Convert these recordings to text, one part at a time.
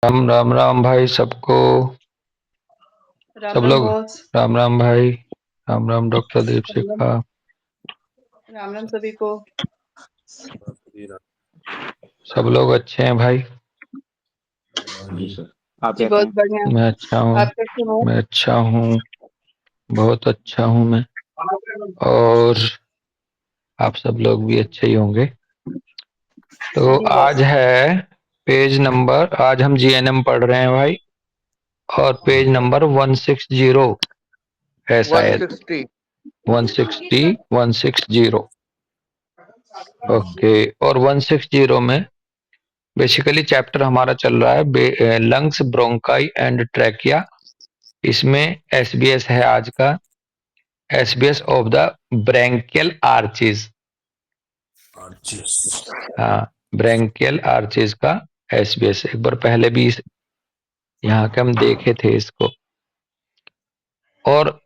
राम राम राम भाई सबको। राम सब राम लोग बॉस। राम राम भाई। राम राम डॉक्टर राम राम। दीपशिखा। राम राम सभी को। सब लोग अच्छे हैं भाई। जी सर। आप जी कैसे बहुत हैं? बढ़िया। मैं अच्छा हूँ। आप कैसे हो? मैं अच्छा हूँ। बहुत अच्छा हूँ मैं। और आप सब लोग भी अच्छे ही होंगे। तो जी आज बॉस। है पेज नंबर, आज हम जीएनएम पढ़ रहे हैं भाई। और पेज नंबर 160 है शायद। 160। 160 160। ओके। और 160 में बेसिकली चैप्टर हमारा चल रहा है लंग्स, ब्रोंकाई एंड ट्रैकिया। इसमें एसबीएस है आज का। SBS of the branchial arches. हाँ, ब्रैंकियल आर्चेज का एसबीएस एक बार पहले भी यहाँ के हम देखे थे इसको। और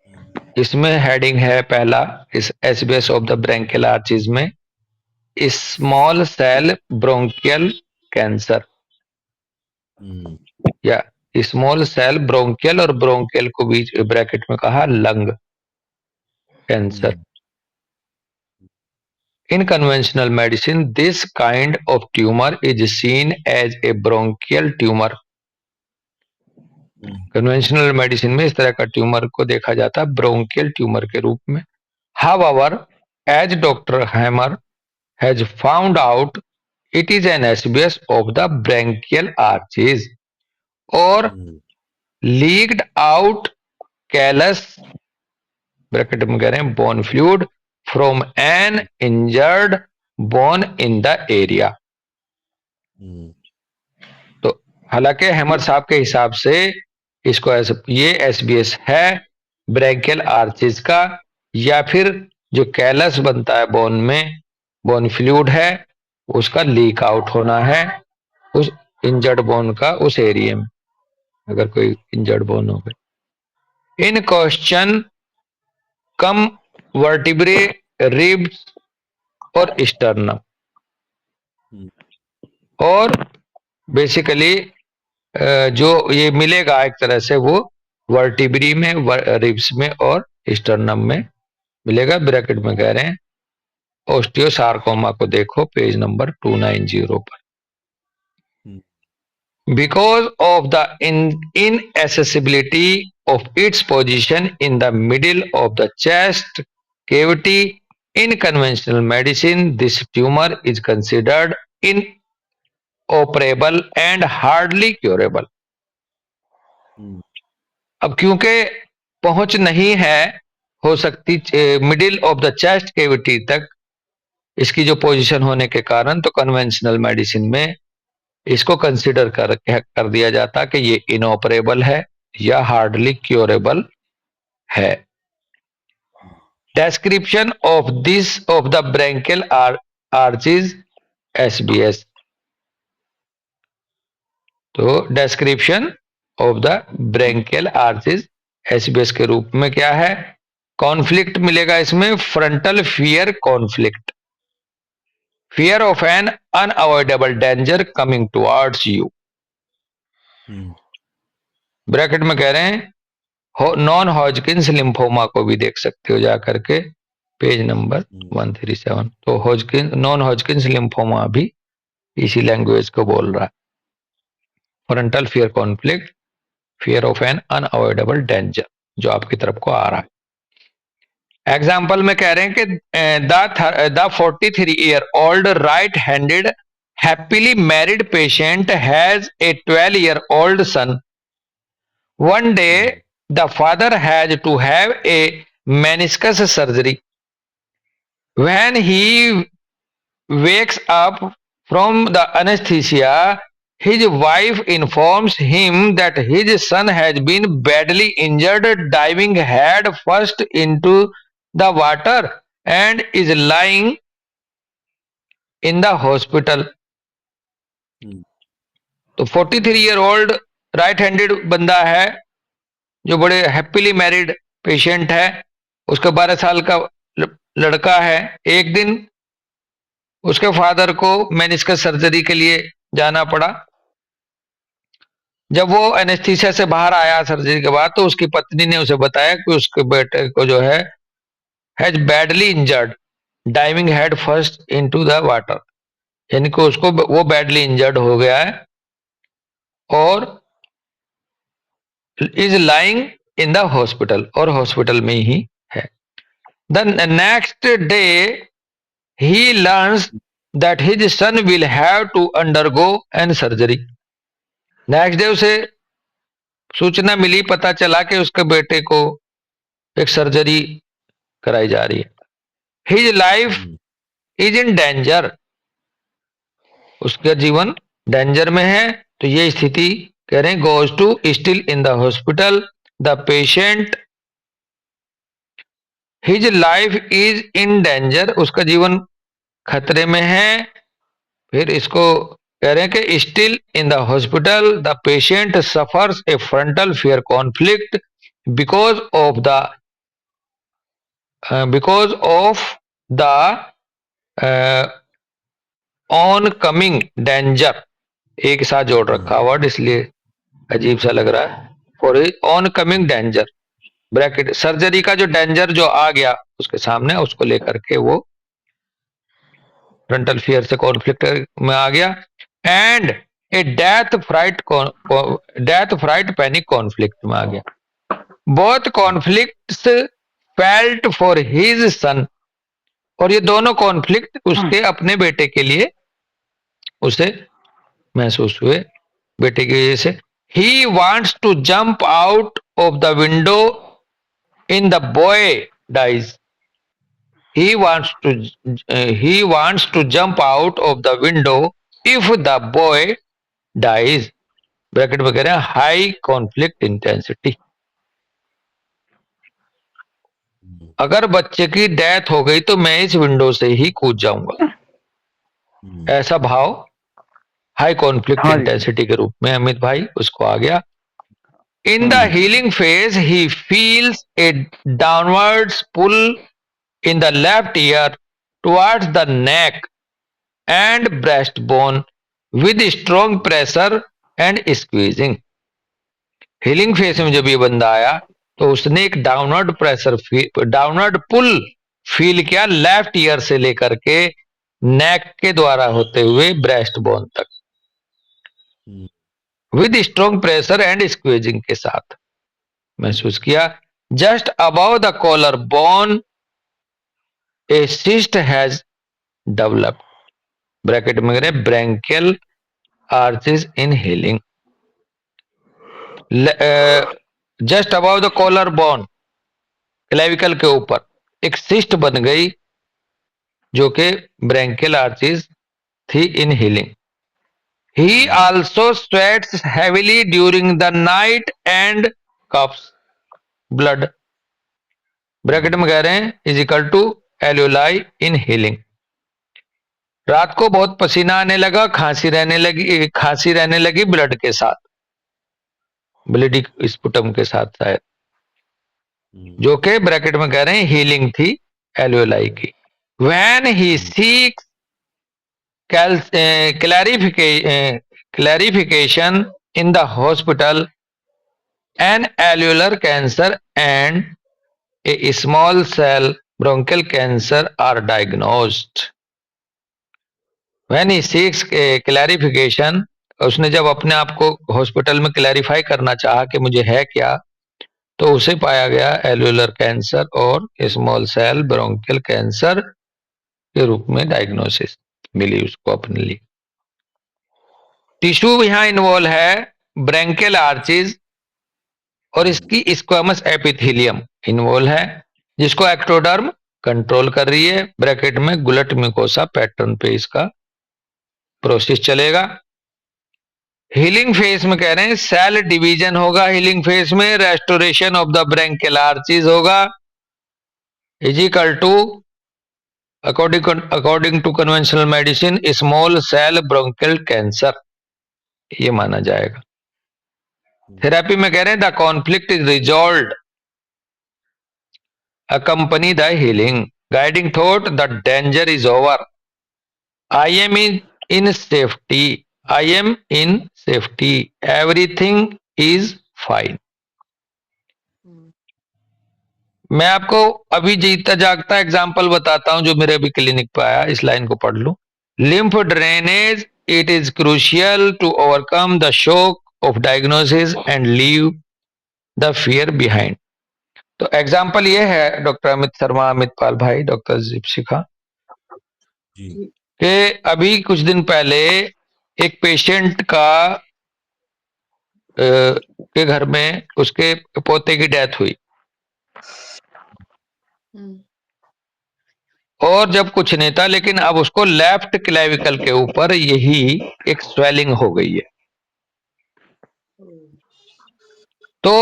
इसमें हेडिंग है पहला, इस SBS of the branchial arches में, स्मॉल सेल ब्रोंकियल कैंसर, या स्मॉल सेल ब्रोंकियल और ब्रोंकियल को बीच ब्रैकेट में कहा lung cancer. In conventional medicine, this kind of tumor is seen as a bronchial tumor. Conventional medicine में इस तरह का ट्यूमर को देखा जाता है ब्रोंकियल ट्यूमर के रूप में। However, as Dr. Hammer has found out, it is an SBS of the branchial arches or leaked out callus, bracket में कह रहे हैं bone fluid, from N injured bone in the area. तो हालांकि hammer साहब के हिसाब से इसको ये एसबीएस है ब्रैंकियल आर्चिस का, या फिर जो कैलस बनता है बोन में, बोन फ्लूइड है, उसका लीक आउट होना है उस इंजर्ड बोन का, उस एरिया में अगर कोई इंजर्ड बोन हो गई। इन क्वेश्चन कम वर्टिब्रे, रिब्स और स्टर्नम। और बेसिकली जो ये मिलेगा एक तरह से वो वर्टिब्री में, रिब्स में और स्टर्नम में मिलेगा। ब्रैकेट में कह रहे हैं ओस्टियोसार्कोमा को देखो पेज नंबर 290 पर। Because of the inaccessibility of its position in the middle of the chest cavity in conventional medicine, this tumor is considered inoperable and hardly curable. अब क्योंकि पहुंच नहीं है हो सकती middle of the chest cavity तक इसकी जो पोजीशन होने के कारण, तो कन्वेंशनल मेडिसिन में इसको कंसिडर कर दिया जाता कि ये इनऑपरेबल है या हार्डली क्योरेबल है। Description of this of the branchial arches SBS. तो description of the branchial arches SBS के रूप में क्या है? कॉन्फ्लिक्ट मिलेगा इसमें, frontal fear conflict, fear of an unavoidable danger coming towards you. Bracket में कह रहे हैं नॉन हॉजकिंस लिम्फोमा को भी देख सकते हो जाकर के पेज नंबर 137। तो हॉजकिन, नॉन हॉजकिंस लिम्फोमा भी इसी लैंग्वेज को बोल रहा है। Frontal fear conflict, fear of an unavoidable danger जो आपकी तरफ को आ रहा है। एग्जाम्पल में कह रहे हैं कि the 43-year-old right handed happily married patient has a 12-year-old son. One day, the father had to have a meniscus surgery. When he wakes up from the anesthesia, his wife informs him that his son has been badly injured diving head first into the water and is lying in the hospital. तो 43-year-old right handed बंदा है जो बड़े happily married patient है, उसका 12 साल का लड़का है। एक दिन उसके फादर को मेनिस्कस सर्जरी के लिए जाना पड़ा जब वो एनेस्थीसिया से बाहर आया सर्जरी के बाद, तो उसकी पत्नी ने उसे बताया कि उसके बेटे को जो है has badly injured, diving head first into the water, यानी कि उसको वो बैडली इंजर्ड हो गया है और is lying in the hospital, और हॉस्पिटल में ही है। The next day he learns that his son will have to undergo an surgery. Next day उसे सूचना मिली, पता चला कि उसके बेटे को एक सर्जरी कराई जा रही है। His life is in danger, उसका जीवन डेंजर में है। तो ये स्थिति कह रहे हैं goes to still in the hospital, the patient his life is in danger, उसका जीवन खतरे में है। फिर इसको कह रहे हैं कि still in the hospital the patient suffers A frontal fear conflict because of the on coming danger, एक साथ जोड़ रखा वर्ड इसलिए अजीब सा लग रहा है। For on coming danger, bracket surgery का जो डेंजर जो आ गया उसके सामने, उसको लेकर के वो फ्रंटल फियर से कॉन्फ्लिक्ट में आ गया। And a death fright panic conflict में आ गया। Both conflicts felt for his son, और ये दोनों कॉन्फ्लिक्ट उसके अपने बेटे के लिए उसे महसूस हुए, बेटे की वजह से। He wants to jump out of the window in the boy dies, he wants to jump out of the window if the boy dies, bracket में कह रहे हैं हाई कॉन्फ्लिक्ट इंटेंसिटी, अगर बच्चे की डेथ हो गई तो मैं इस विंडो से ही कूद जाऊंगा, ऐसा भाव हाई कॉन्फ्लिक्ट इंटेंसिटी के रूप में अमित भाई उसको आ गया। In the healing phase he feels a downwards pull in the left ear towards the neck and breastbone with strong pressure and squeezing। Healing phase में जब ये बंदा आया तो उसने एक downward pressure downward pull feel किया लेफ्ट ईयर से लेकर के नेक के द्वारा होते हुए ब्रेस्ट बोन तक, with strong pressure and squeezing के साथ महसूस किया। Just above the collar bone a cyst has developed, bracket में करें branchial arches in healing. Just above the collar bone, clavicle के ऊपर एक सिस्ट बन गई जो कि ब्रैंकियल आर्चेस थी in healing. He also sweats heavily during the night and coughs blood, bracket में कह रहे हैं is equal to alveoli in healing. रात को बहुत पसीना आने लगा, खांसी रहने लगी ब्लड के साथ, ब्लीडिंग स्पुटम के साथ शायद, जो कि ब्रैकेट में कह रहे हैं हीलिंग थी एल्यूलाई की। When he seeks clarification in the hospital an alveolar cancer and a small cell bronchial cancer are diagnosed. When he seeks clarification, उसने जब अपने आप को हॉस्पिटल में क्लैरिफाई करना चाहा कि मुझे है क्या, तो उसे पाया गया एल्यूलर कैंसर और स्मॉल सेल ब्रोंकियल कैंसर के रूप में डायग्नोसिस मिली उसको अपने लिए। टिश्यू यहां इन्वॉल्व है ब्रैंकियल आर्चेज और इसकी स्क्वेमस एपिथेलियम इन्वॉल्व है, जिसको एक्टोडर्म कंट्रोल कर रही है। ब्रैकेट में गुलट म्यूकोसा पैटर्न पे इसका प्रोसेस चलेगा। हीलिंग फेस में कह रहे हैं सेल डिवीजन होगा, हीलिंग फेस में restoration of the branchial arches होगा, is equal to according to conventional medicine small cell bronchial cancer, ये माना जाएगा। थेरेपी में कह रहे हैं the conflict is resolved accompany the healing, guiding thought the danger is over, I am in safety, I am in safety, everything is fine. मैं आपको अभी जीता जागता एग्जाम्पल बताता हूं जो मेरे अभी क्लिनिक पे आया, इस लाइन को पढ़ लो। Lymph drainage, it is crucial to overcome the shock of diagnosis and leave the fear behind. तो एग्जाम्पल ये है डॉक्टर अमित शर्मा, अमित पाल भाई, डॉक्टर दीपशिखा, जी कि अभी कुछ दिन पहले एक पेशेंट का के घर में उसके पोते की डेथ हुई, और जब कुछ नहीं था, लेकिन अब उसको लेफ्ट क्लेविकल के ऊपर यही एक स्वेलिंग हो गई है। तो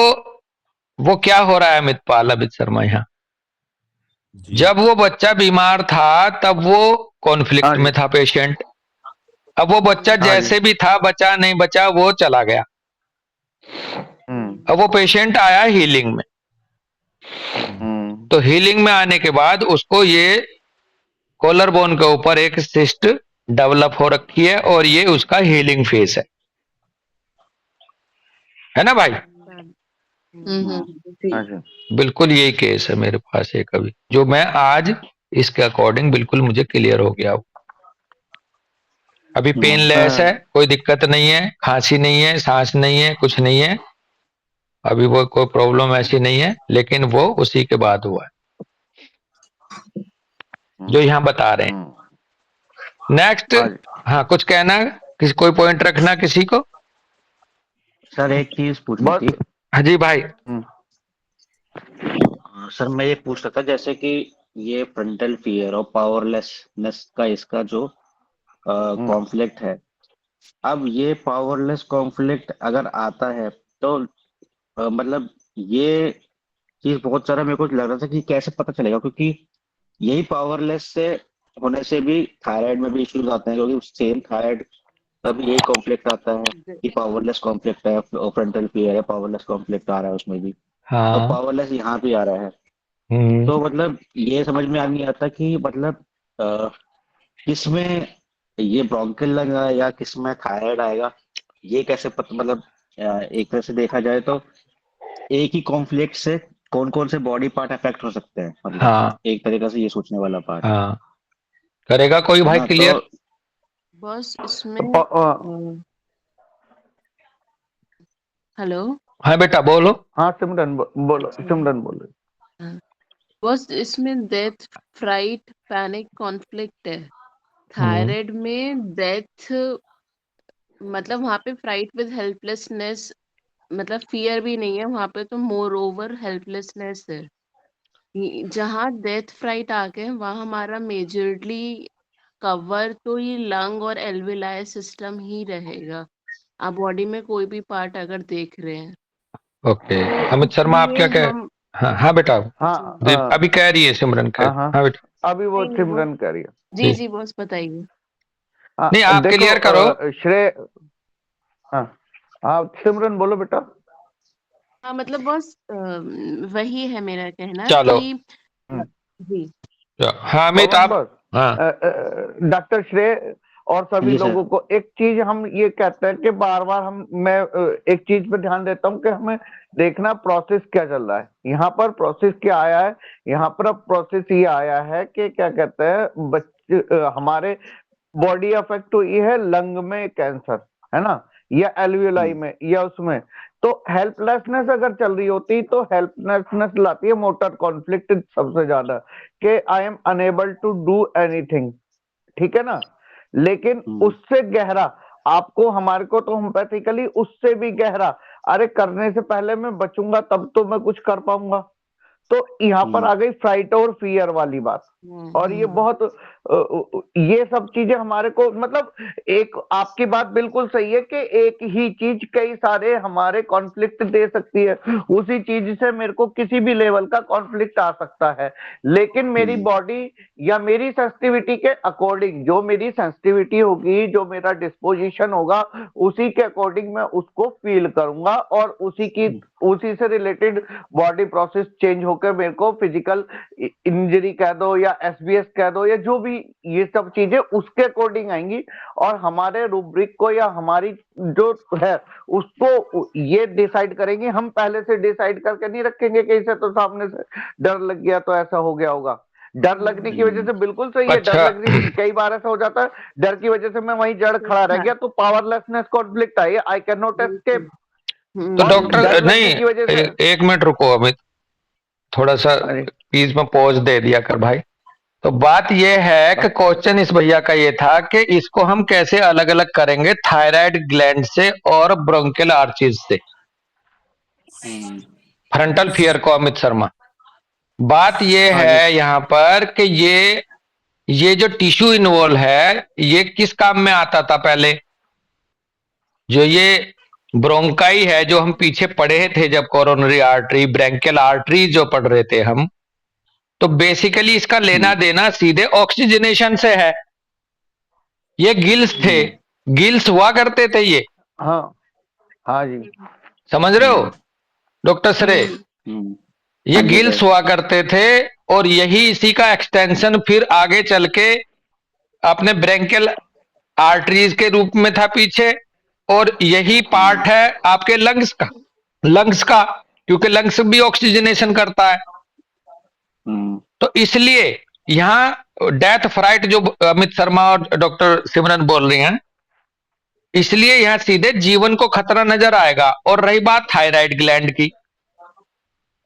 वो क्या हो रहा है अमित पाल, अमित शर्मा, यहाँ जी जब वो बच्चा बीमार था तब वो कॉन्फ्लिक्ट में था पेशेंट। अब वो बच्चा जैसे भी था, बचा नहीं बचा वो चला गया। अब वो पेशेंट आया हीलिंग में, तो हीलिंग में आने के बाद उसको ये कॉलर बोन के ऊपर एक सिस्ट डेवलप हो रखी है, और ये उसका हीलिंग फेस है ना भाई? जी। बिल्कुल यही केस है मेरे पास एक अभी, जो मैं आज इसके अकॉर्डिंग बिल्कुल मुझे क्लियर हो गया। अभी पेनलेस है, कोई दिक्कत नहीं है, खांसी नहीं है, सांस नहीं है, कुछ नहीं है, अभी वो कोई प्रॉब्लम ऐसी नहीं है, लेकिन वो उसी के बाद हुआ है जो यहाँ बता रहे हैं। नेक्स्ट, हाँ कुछ कहना, किसी कोई पॉइंट रखना किसी को? सर एक चीज पूछनी थी। हाँ जी भाई। सर मैं ये पूछ रहा था, जैसे कि ये फ्रंटल फियर और पावरलेसनेस का इसका जो कॉन्फ्लिक्ट है, अब ये पावरलेस कॉन्फ्लिक्ट अगर आता है तो मतलब ये चीज बहुत सारा मेरे को लग रहा था कि कैसे पता चलेगा, क्योंकि यही पावरलेस से होने से भी थायराइड में भी इश्यूज आते हैं, क्योंकि सेम थायराइड का भी यही कॉन्फ्लिक्ट आता है कि पावरलेस कॉन्फ्लिक्ट है, फ्रंटल फियर है, पावरलेस कॉन्फ्लिक्ट आ रहा है उसमें भी, तो हाँ। पावरलेस यहाँ भी आ रहा है। हम्म। तो मतलब ये समझ में आ नहीं आता कि मतलब किसमें ये ब्रोंकियल लग रहा है या किसमें थायराइड आएगा, ये कैसे पता, मतलब एक तरह से देखा जाए तो एक ही कॉन्फ्लिक्ट से कौन कौन से बॉडी पार्ट अफेक्ट हो सकते हैं, मतलब हाँ। एक तरीका से ये सोचने वाला पार्ट हाँ, करेगा कोई है भाई ना। तो क्लियर? बस इसमें हेलो। हाँ बेटा बोलो। हाँ सिमरन बोलो, सिमरन बोलो। बस इसमें डेथ, फ्राइट, पैनिक, कॉन्फ्लिक्ट है। हम्म। थायराइड में डेथ, मतलब वहां पे फ्राइट विद हेल्पलेसनेस, मतलब फियर भी नहीं है वहां पे, तो मोर ओवर हेल्पलेसनेस है। जहाँ डेथ फ्राइट आ गए वहाँ हमारा मेजरली कवर तो ये लंग और एल्विलाई सिस्टम ही रहेगा। आप बॉडी में कोई भी पार्ट अगर देख रहे हैं ओके, तो अमित शर्मा आप इसलिए क्या कह? हम हाँ हाँ बेटा, हाँ अभी कह रही है सिमरन, कह। हाँ हाँ हाँ बेटा। अभी वो नहीं नहीं वो सिमरन कह रही है। जी जी बॉस बताइए। नहीं आप देखो क्लियर करो। श्रेय, हाँ हाँ सिमरन बोलो बेटा। हाँ मतलब बस वही है मेरा कहना चलो। कि जी हाँ अमित पवन आप। बस हाँ। डॉक्टर श्रेय और सभी जी सर। लोगों को एक चीज हम ये कहते हैं कि बार बार मैं एक चीज पे ध्यान देता हूँ कि हमें देखना प्रोसेस क्या चल रहा है। यहाँ पर प्रोसेस क्या आया है, यहाँ पर अब प्रोसेस ये आया है कि क्या कहते हैं बच्चे हमारे बॉडी अफेक्ट हुई है, लंग में कैंसर है ना, या एल्वियोलाई में या उसमें, तो हेल्पलेसनेस अगर चल रही होती तो हेल्पलेसनेस लाती है मोटर कॉन्फ्लिक्ट सबसे ज्यादा, कि I am unable to do anything, ठीक है ना। लेकिन उससे गहरा आपको, हमारे को तो होम्योपैथिकली उससे भी गहरा, अरे करने से पहले मैं बचूंगा तब तो मैं कुछ कर पाऊंगा। तो यहाँ पर आ गई फ्राइट और फियर वाली बात, और ये बहुत ये सब चीजें हमारे को, मतलब एक आपकी बात बिल्कुल सही है कि एक ही चीज कई सारे हमारे कॉन्फ्लिक्ट दे सकती है, उसी चीज से मेरे को किसी भी लेवल का कॉन्फ्लिक्ट आ सकता है, लेकिन मेरी बॉडी या मेरी सेंसिटिविटी के अकॉर्डिंग, जो मेरी सेंसिटिविटी होगी, जो मेरा डिस्पोजिशन होगा, उसी के अकॉर्डिंग मैं उसको फील करूंगा, और उसी से रिलेटेड बॉडी प्रोसेस चेंज होकर मेरे को फिजिकल इंजरी कह दो या या एसबीएस कह दो या जो भी, ये सब चीजें उसके अकॉर्डिंग आएंगी और हमारे रूब्रिक को या हमारी जो है उसको ये डिसाइड करेंगे। हम पहले से डिसाइड करके नहीं रखेंगे कि इसे तो सामने से डर लग गया तो ऐसा हो गया होगा। डर लगने की वजह से बिल्कुल सही है, डर अच्छा। लगने कई बार ऐसा हो जाता है, डर की वजह से मैं वहीं जड़ खड़ा रह गया तो powerlessness conflict I, I can not escape. तो और डॉक्टर डर नहीं, लगने की वजह से एक मिनट रुको अमित, थोड़ा सा अरे प्लीज में पॉज दे दिया कर भाई। तो बात यह है कि क्वेश्चन इस भैया का ये था कि इसको हम कैसे अलग अलग करेंगे थायराइड ग्लैंड से और ब्रोंकियल आर्चीज से, फ्रंटल फियर को अमित शर्मा। बात यह हाँ है जी यहाँ पर कि ये जो टिश्यू इन्वॉल्व है ये किस काम में आता था पहले? जो ये ब्रोंकाई है जो हम पीछे पढ़े थे जब कोरोनरी आर्टरी ब्रैंकियल आर्टरी जो पढ़ रहे थे हम, तो बेसिकली इसका लेना देना सीधे ऑक्सीजनेशन से है। ये गिल्स थे, गिल्स हुआ करते थे ये, हाँ हाँ जी समझ रहे हो डॉक्टर सरे? ये हाँ जी गिल्स सर। हुआ करते थे और यही इसी का एक्सटेंशन फिर आगे चल के अपने ब्रैंकियल आर्टरीज के रूप में था पीछे, और यही पार्ट है आपके लंग्स का, क्योंकि लंग्स भी ऑक्सीजनेशन करता है। तो इसलिए यहां डेथ फ्राइट जो अमित शर्मा और डॉक्टर सिमरन बोल रही हैं, इसलिए यहां सीधे जीवन को खतरा नजर आएगा। और रही बात थायराइड ग्लैंड की,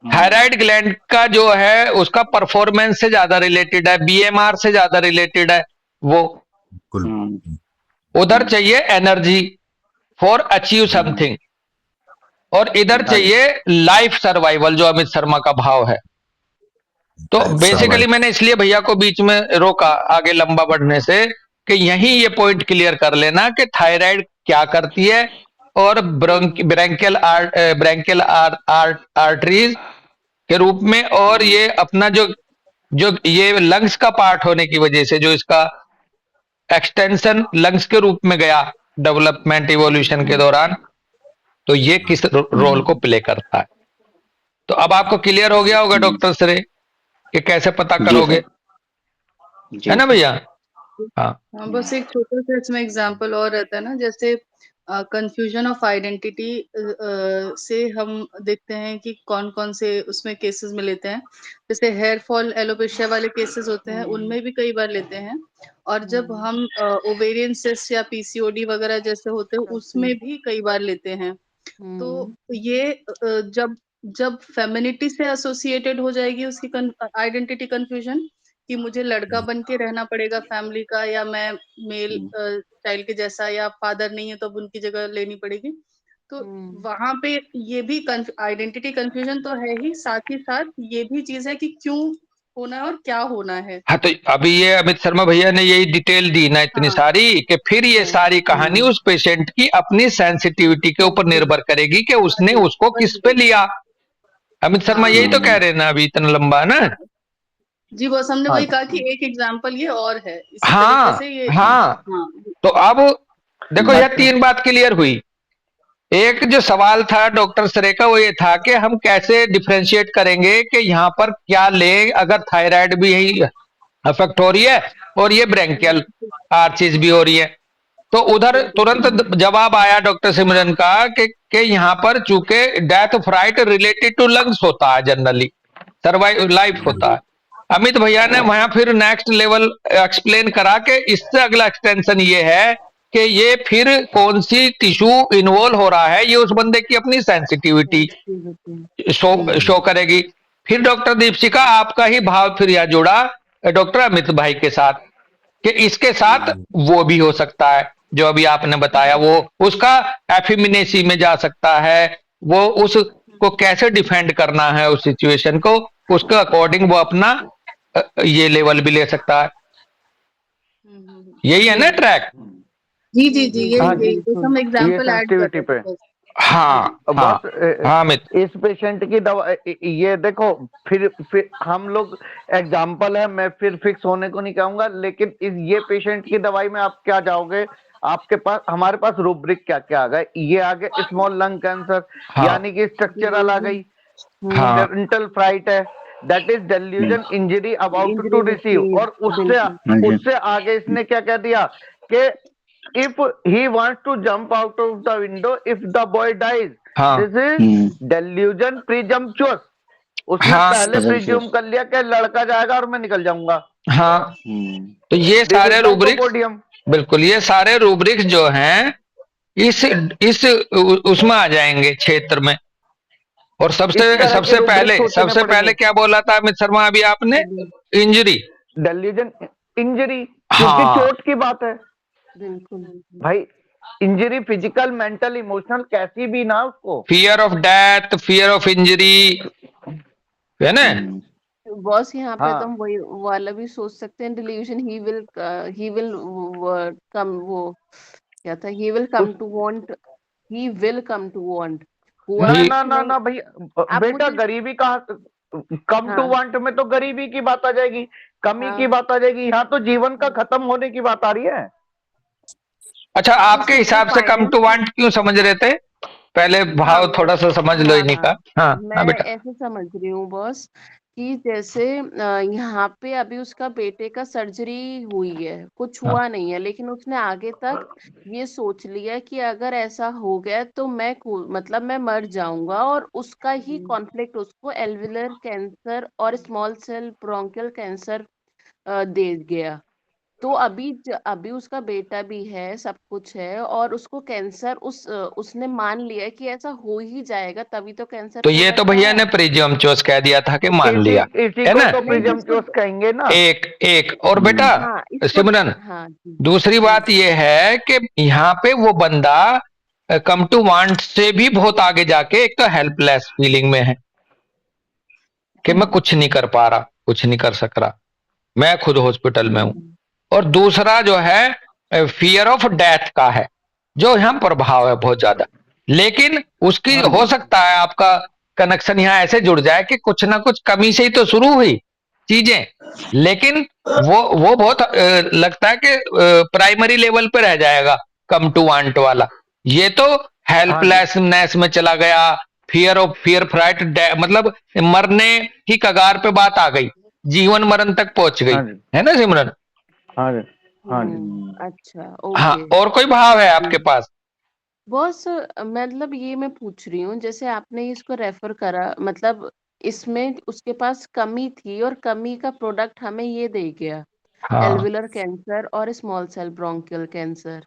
थायराइड ग्लैंड का जो है उसका परफॉर्मेंस से ज्यादा रिलेटेड है, बीएमआर से ज्यादा रिलेटेड है वो। बिल्कुल। उधर चाहिए एनर्जी फॉर अचीव समथिंग, और इधर चाहिए लाइफ सर्वाइवल जो अमित शर्मा का भाव है। तो बेसिकली मैंने इसलिए भैया को बीच में रोका आगे लंबा बढ़ने से कि यही ये पॉइंट क्लियर कर लेना कि थायराइड क्या करती है और ब्रैंकियल आर्टरीज के रूप में, और ये अपना जो जो ये लंग्स का पार्ट होने की वजह से जो इसका एक्सटेंशन लंग्स के रूप में गया डेवलपमेंट इवोल्यूशन के दौरान, तो ये किस रोल को प्ले करता है। तो अब आपको क्लियर हो गया होगा डॉक्टर सरे कि कैसे पता जी करोगे, सर। है ना भैया? हाँ हाँ, बस एक छोटा सा इसमें एग्जांपल और रहता है ना, जैसे कंफ्यूजन ऑफ आइडेंटिटी से हम देखते हैं कि कौन कौन से उसमें केसेस में लेते हैं। जैसे हेयर फॉल एलोपेशिया वाले केसेस होते हैं, उनमें भी कई बार लेते हैं। और जब हम ओवेरियन सिस्ट या पीसीओडी वगैरह जैसे होते हैं उसमें भी कई बार लेते हैं। तो ये जब जब फेमिनिटी से एसोसिएटेड हो जाएगी उसकी आइडेंटिटी कंफ्यूजन कि मुझे लड़का बन के रहना पड़ेगा फैमिली का, या मैं मेल चाइल्ड के जैसा, या फादर नहीं है तो अब उनकी जगह लेनी पड़ेगी। तो वहां पे ये भी आइडेंटिटी कंफ्यूजन तो है ही, साथ ही साथ ये भी चीज है कि क्यों होना है और क्या होना है। हाँ, तो अभी ये अमित शर्मा भैया ने यही डिटेल दी ना इतनी हाँ। सारी कि फिर ये सारी कहानी उस पेशेंट की अपनी सेंसिटिविटी के ऊपर निर्भर करेगी कि उसने उसको किस पे लिया। अमित शर्मा यही तो कह रहे हैं ना, अभी इतना लंबा ना। जी बस हमने हाँ वही कहा कि एक एग्जांपल ये और है, इसी तरीके हाँ से ये हाँ, हाँ तो अब देखो यह अच्छा। तीन बात क्लियर हुई। एक जो सवाल था डॉक्टर सरे का वो ये था कि हम कैसे डिफरेंशिएट करेंगे कि यहाँ पर क्या लें अगर थायराइड भी यही अफेक्ट हो रही है और ये ब्रैंकियल आर्चिस भी हो रही है। तो उधर तुरंत जवाब आया डॉक्टर सिमरन का कि यहाँ पर चूंकि death fright related to lungs होता है, जनरली सर्वाइव लाइफ होता है। अमित भैया ने वहां फिर नेक्स्ट लेवल एक्सप्लेन करा कि इससे अगला एक्सटेंशन ये है कि ये फिर कौन सी टिश्यू इन्वॉल्व हो रहा है, ये उस बंदे की अपनी सेंसिटिविटी शो करेगी। फिर डॉक्टर दीपशिका आपका ही भाव फिर यह जुड़ा डॉक्टर अमित भाई के साथ कि इसके साथ वो भी हो सकता है जो अभी आपने बताया, वो उसका एफिमिनेसी में जा सकता है, वो उसको कैसे डिफेंड करना है उस सिचुएशन को, उसके अकॉर्डिंग वो अपना ये लेवल भी ले सकता है। यही है ना ट्रैक? जी जी जी ये हाँ जी, हम ये एग्जांपल ऐड कर सेंसिटिविटी पे। रहे हैं। हाँ हाँ बस हाँ अमित, इस पेशेंट की दवा ये देखो, फिर हम लोग एग्जाम्पल है, मैं फिर फिक्स होने को नहीं कहूंगा, लेकिन ये पेशेंट की दवाई में आप क्या जाओगे, आपके पास हमारे पास रूब्रिक क्या क्या आ गए, ये आ गए स्मॉल लंग कैंसर, हाँ यानी कि स्ट्रक्चरल आ गई, हाँ फ्रंटल फ्राइट है, that is delusion injury about to Injury receive. received, और उससे बिल्कुल। उससे आगे इसने क्या कह दिया कि if he wants to jump out of the window if the boy dies, हाँ दिस इज डेल्यूजन प्रीजम्पचुअस। उसने हाँ पहले प्रिज्यूम कर लिया कि लड़का जाएगा और मैं निकल जाऊंगा। हाँ, तो ये दिस सारे इज रूब्रिक्स, लाइकोपोडियम। बिल्कुल ये सारे रूब्रिक्स जो हैं इस उसमें आ जाएंगे क्षेत्र में। और इस तरह के सबसे रूब्रिक्स सोचने सबसे पड़ेंगे। पहले क्या बोला था अमित शर्मा अभी आपने? इंजरी। डेल्यूजन इंजरी, क्योंकि हाँ चोट की बात है बिल्कुल। भाई। इंजरी फिजिकल, मेंटल, इमोशनल कैसी भी ना उसको। Fear of death, fear of injury, है ना? बॉस यहाँ पे हाँ। तो हम वही वाला भी सोच सकते हैं, डिल्यूजन ही विल कम, वो क्या था, he will come to want, he will come to want, हुआ ना ही- ना कुछ ना नहीं। ना भाई, आप बेटा मुझे, गरीबी कहाँ, कम टू हाँ वांट में तो गरीबी की बात आ जाएगी, कमी की हाँ, बात आ जाएगी। यहाँ तो जीवन का खत्म होने की बात आ रही है। अच्छा, तो आपके सिंपल हिसाब से कम टू फाइनेंस। वांट क्यों समझ रहे थे? पहले हाँ भाव थोड़ा सा समझ लो इन्हीं का। हाँ हाँ मैं बेटा। ऐसे समझ रही हूँ बॉस कि जैसे यहाँ पे अभी उसका बेटे का सर्जरी हुई है, कुछ हाँ हुआ नहीं है, लेकिन उसने आगे तक ये सोच लिया कि अगर ऐसा हो गया तो मतलब मैं मर जाऊंगा, और उसका ही कॉन्फ्लिक्ट उसको एल्विलर कैंसर और स्मॉल सेल ब्रोंकियल कैंसर दे गया। तो अभी उसका बेटा भी है, सब कुछ है, और उसको कैंसर उसने मान लिया है कि ऐसा हो ही जाएगा, तभी तो कैंसर तो ये पैदा तो कर भैया रहा ने है। प्रीजम्पचुअस कह दिया था कि मान इसी लिया, इसी है को ना? तो नहीं प्रिजम्पचुअस कहेंगे ना। एक एक और बेटा हाँ इसको, सिमरन, हाँ जी दूसरी बात यह है कि यहाँ पे वो बंदा कम टू वांट से भी बहुत आगे जाके एक तो हेल्पलेस फीलिंग में है कि मैं कुछ नहीं कर पा रहा, कुछ नहीं कर सक रहा, मैं खुद हॉस्पिटल में हूं। और दूसरा जो है फियर ऑफ डेथ का है, जो यहाँ प्रभाव है बहुत ज्यादा। लेकिन उसकी हाँ हो जी। सकता है आपका कनेक्शन यहाँ ऐसे जुड़ जाए कि कुछ ना कुछ कमी से ही तो शुरू हुई चीजें, लेकिन वो बहुत लगता है कि प्राइमरी लेवल पे रह जाएगा कम टू वांट वाला। ये तो हाँ जी। हेल्पलेसनेस में चला गया, फियर फ्राइट, मतलब मरने की कगार पे बात आ गई, जीवन मरण तक पहुंच गई, हाँ जी। है ना सिमरन? हाँ जी। हाँ जी। अच्छा हाँ, ओके। और कोई भाव है आपके पास? बॉस मतलब ये मैं पूछ रही हूँ, जैसे आपने इसको रेफर करा, मतलब इसमें उसके पास कमी थी और कमी का प्रोडक्ट हमें ये दे गया, हाँ एल्विलर कैंसर और स्मॉल सेल ब्रोंकियल कैंसर।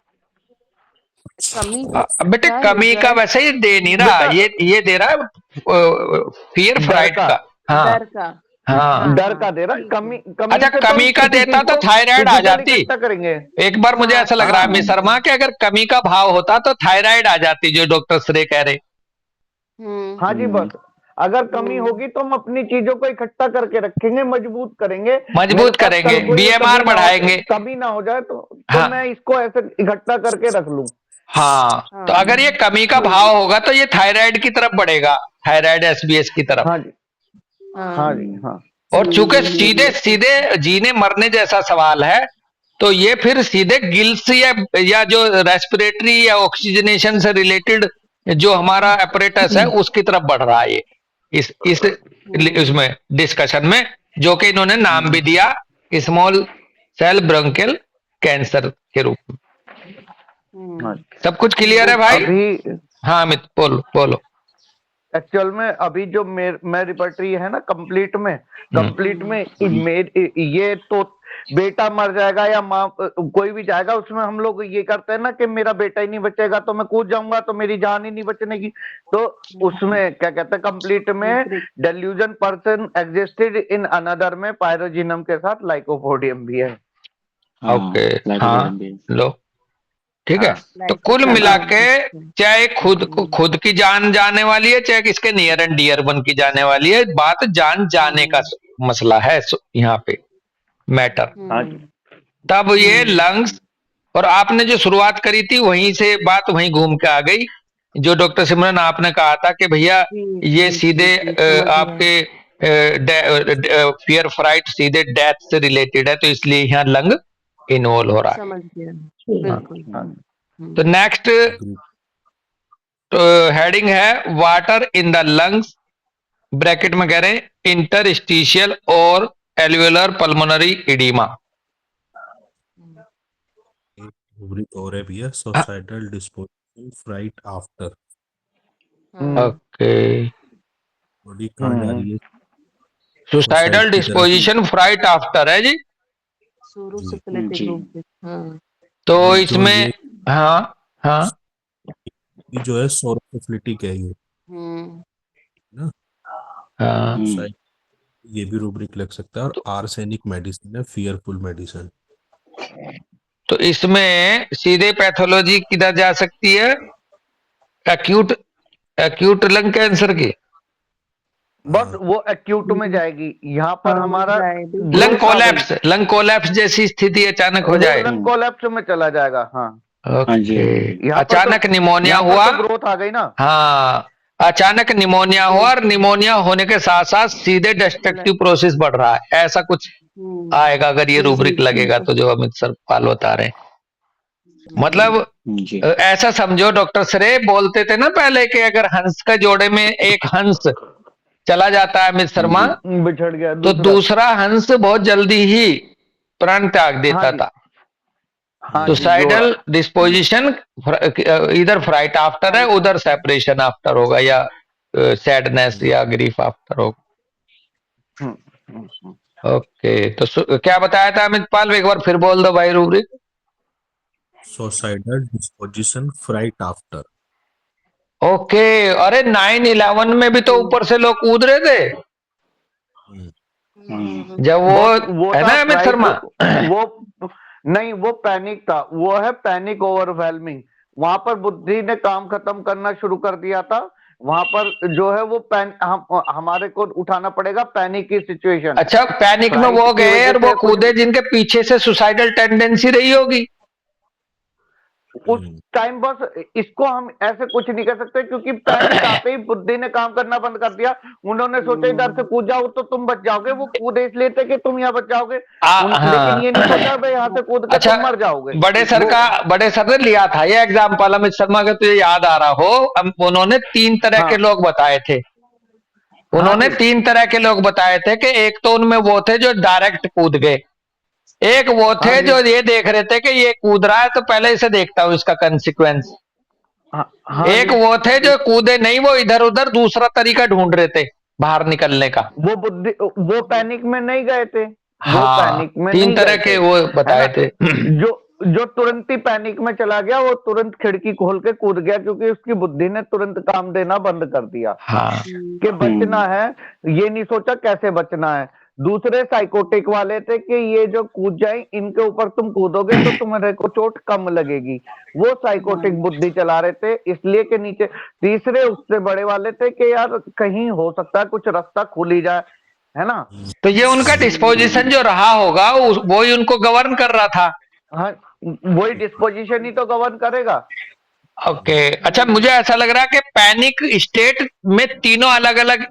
कमी का बेटे कमी का रिजल्ट, वैसे ही दे नहीं रहा, बेटा ये दे रहा है फियर डर फ्राइट का, का। हाँ डर का, हाँ। हाँ डर हाँ का दे रहा है। ठीक है। कमी कमी अच्छा, से तो हम कमी का किसी देता चीज तो को थायराइड आ फिजिकल जाती। इकट्ठा करेंगे। एक बार मुझे हाँ ऐसा लग रहा है हाँ मिस शर्मा कि अगर कमी का भाव होता तो थायराइड आ जाती, जो डॉक्टर श्रेय कह रहे। हाँ जी, बस अगर कमी हम्म, होगी तो हम अपनी चीजों को इकट्ठा करके रखेंगे, मजबूत करेंगे। मेरे मजबूत पास करेंगे, कल को ये बीएमआर बढ़ाएंगे। कभी ना हो जाए तो हाँ मैं इसको ऐसे इकट्ठा करके रख लूं। हाँ, तो हाँ अगर ये कमी का भाव होगा तो ये थायराइड की तरफ बढ़ेगा, थायराइड एसबीएस की तरफ। हाँ जी। हाँ जी। हाँ हाँ। और चूंकि सीधे हम्म, सीधे जीने मरने जैसा सवाल है, तो ये फिर सीधे गिल्स या जो रेस्पिरेटरी या ऑक्सीजनेशन से रिलेटेड जो हमारा अपरेटस है उसकी तरफ बढ़ रहा है ये, इस उसमें डिस्कशन में, जो कि इन्होंने नाम भी दिया स्मॉल सेल ब्रोंकियल कैंसर के रूप में। हाँ। सब कुछ क्लियर तो है भाई? अभी हाँ अमित, बोलो बोलो। एक्चुअल में अभी जो मेरी पटरी है ना, कंप्लीट में ये तो बेटा मर जाएगा या माँ कोई भी जाएगा, उसमें हम लोग ये करते हैं ना कि मेरा बेटा ही नहीं बचेगा तो मैं कूद जाऊंगा तो मेरी जान ही नहीं बचने की। तो उसमें क्या कहते हैं, कंप्लीट में delusion person existed in another में पायरोजिनम के साथ लाइकोपोडियम भी है। ओके हाँ, लो ठीक है। हाँ। तो कुल मिला के चाहे हम्म, खुद की जान जाने वाली है, चाहे किसके नियर एंड डियर वन की जाने वाली है, बात जान जाने का मसला है यहाँ पे मैटर। हाँ जी। तब ये लंग्स, और आपने जो शुरुआत करी थी वहीं से बात वहीं घूम के आ गई, जो डॉक्टर सिमरन आपने कहा था कि भैया ये सीधे समझ गया। आपके फियर फ्राइट सीधे डेथ से रिलेटेड है, तो इसलिए यहाँ लंग इन्वॉल्व हो रहा है। समझ गया, हाँ। बिल्कुल। हाँ। तो नेक्स्ट हेडिंग है water in the lungs bracket में कह रहे हैं इंटरस्टिशियल और एल्वेलर पल्मोनरी इडीमा। एक रूब्रिक और है भैया, सुसाइडल डिस्पोजिशन फ्राइट आफ्टर। हाँ ओके, बॉडी कहाँ जा रही है? सुसाइडल सुसाइड की तरफ। डिस्पोजिशन फ्राइट आफ्टर है जी। सूरोसिपिलिटिक जी। रूब्रिक। हाँ तो जो इसमें ये हाँ हाँ ये जो है सोरोसिफिलिटिक है ये हम्म ना। हाँ, सुसाइड ये भी रूब्रिक लग सकता है। और आर्सेनिक मेडिसिन है, फियरफुल मेडिसिन। तो इसमें सीधे पैथोलॉजी किधर जा सकती है? एक्यूट एक्यूट लंग कैंसर की बस वो एक्यूट में जाएगी। यहाँ पर हाँ, हमारा diabetes। लंग ग्रोथ आ गई, कोलैप्स, लंग कोलैप्स जैसी स्थिति अचानक हो वो जाए। लंग कोलैप्स में चला जाएगा। हाँ, हाँ जी, ओके, हाँ जी। यहाँ पर अचानक तो निमोनिया यहाँ पर हुआ। तो ग्रोथ आ गई ना। हाँ, अचानक निमोनिया हुआ और निमोनिया होने के साथ साथ सीधे डिस्ट्रक्टिव प्रोसेस बढ़ रहा है, ऐसा कुछ आएगा अगर ये रूब्रिक लगेगा तो, जो अमित सर पाल बता रहे हैं। मतलब जी। ऐसा समझो, डॉक्टर श्रेय बोलते थे ना पहले कि अगर हंस के जोड़े में एक हंस चला जाता है अमित शर्मा, बिछड़ गया तो दूसरा। दूसरा हंस बहुत जल्दी ही प्राण त्याग देता हाँ जी, था। हाँ जी, सुसाइडल जोड़ा। डिस्पोजिशन इधर फ्राइट आफ्टर है, उधर सेपरेशन आफ्टर होगा, या सैडनेस या ग्रीफ आफ्टर होगा। ओके, तो क्या बताया था अमित पाल, एक बार फिर बोल दो भाई rubric. Suicidal disposition fright after. Okay, अरे 9/11 में भी तो ऊपर से लोग कूद रहे थे जब वो है था ना अमित फ्राइट, शर्मा। वो नहीं, वो पैनिक था। वो है पैनिक ओवरवेलमिंग। वहां पर बुद्धि ने काम खत्म करना शुरू कर दिया था। वहां पर जो है वो हमारे को उठाना पड़ेगा पैनिक की सिचुएशन। अच्छा, पैनिक में वो गए और वो कूदे जिनके पीछे से सुसाइडल टेंडेंसी रही होगी। उस टाइम बस इसको हम ऐसे कुछ नहीं कर सकते, क्योंकि पैनिक आते ही बुद्धि ने काम करना बंद कर दिया। उन्होंने सोचा इधर से कूद जाओ तो तुम बच जाओगे, वो कूदे इसलिए थे कि तुम यहाँ बच जाओगे। लेकिन ये नहीं सोचा भाई यहाँ से कूद के अच्छा, तुम मर जाओगे। बड़े सर ने लिया था ये एग्जाम्पल, अमित शर्मा का तुझे याद आ रहा हो, उन्होंने 3 तरह के लोग बताए थे। उन्होंने 3 तरह के लोग बताए थे कि एक तो उनमें वो थे जो डायरेक्ट कूद गए, एक वो थे जो ये देख रहे थे कि ये कूद रहा है तो पहले इसे देखता हूं इसका कंसिक्वेंस, एक वो थे जो कूदे नहीं, वो इधर उधर दूसरा तरीका ढूंढ रहे थे बाहर निकलने का। वो पैनिक में नहीं गए थे। हाँ, वो पैनिक में 3 नहीं तरह गए के थे, वो है बताए ना? थे। जो तुरंत ही पैनिक में चला गया, वो तुरंत खिड़की खोल के कूद गया, क्योंकि उसकी बुद्धि ने तुरंत काम देना बंद कर दिया हाँ, कि बचना है। ये नहीं सोचा कैसे बचना है। दूसरे साइकोटिक वाले थे कि ये जो कूद जाए, इनके ऊपर तुम कूदोगे तो तुम्हारे को चोट कम लगेगी। वो साइकोटिक बुद्धि चला रहे थे, इसलिए कि नीचे। तीसरे उससे बड़े वाले थे कि यार कहीं हो सकता है कुछ रास्ता खुल ही जाए, है ना? तो ये उनका डिस्पोजिशन जो रहा होगा वो ही उनको गवर्न कर रहा था। हाँ, वही डिस्पोजिशन ही तो गवर्न करेगा। ओके, अच्छा, मुझे ऐसा लग रहा है कि पैनिक स्टेट में तीनों अलग अलग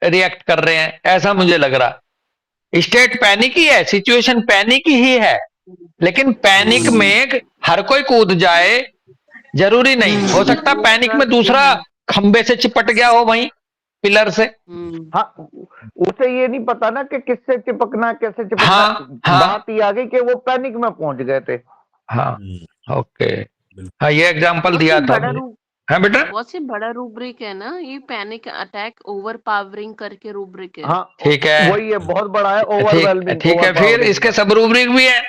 रिएक्ट कर रहे हैं, ऐसा मुझे लग रहा। स्टेट पैनिक ही है, सिचुएशन पैनिक ही है, लेकिन पैनिक में हर कोई कूद जाए जरूरी नहीं। हो सकता पैनिक में दूसरा खंबे से चिपट गया हो, वहीं पिलर से। हाँ, उसे ये नहीं पता ना कि किससे चिपकना कैसे चिपकना। हाँ। बात ये आ गई कि वो पैनिक में पहुंच गए थे। हाँ, ओके, हाँ, ये एग्जांपल दिया था। हाँ बेटा, बहुत ही बड़ा रूब्रिक है ना ये, पैनिक अटैक ओवर पावरिंग करके रूब्रिक है। हाँ, ठीक है, वही है, बहुत बड़ा है, ओवरवेलमिंग। ठीक है, फिर इसके सब रूब्रिक भी है।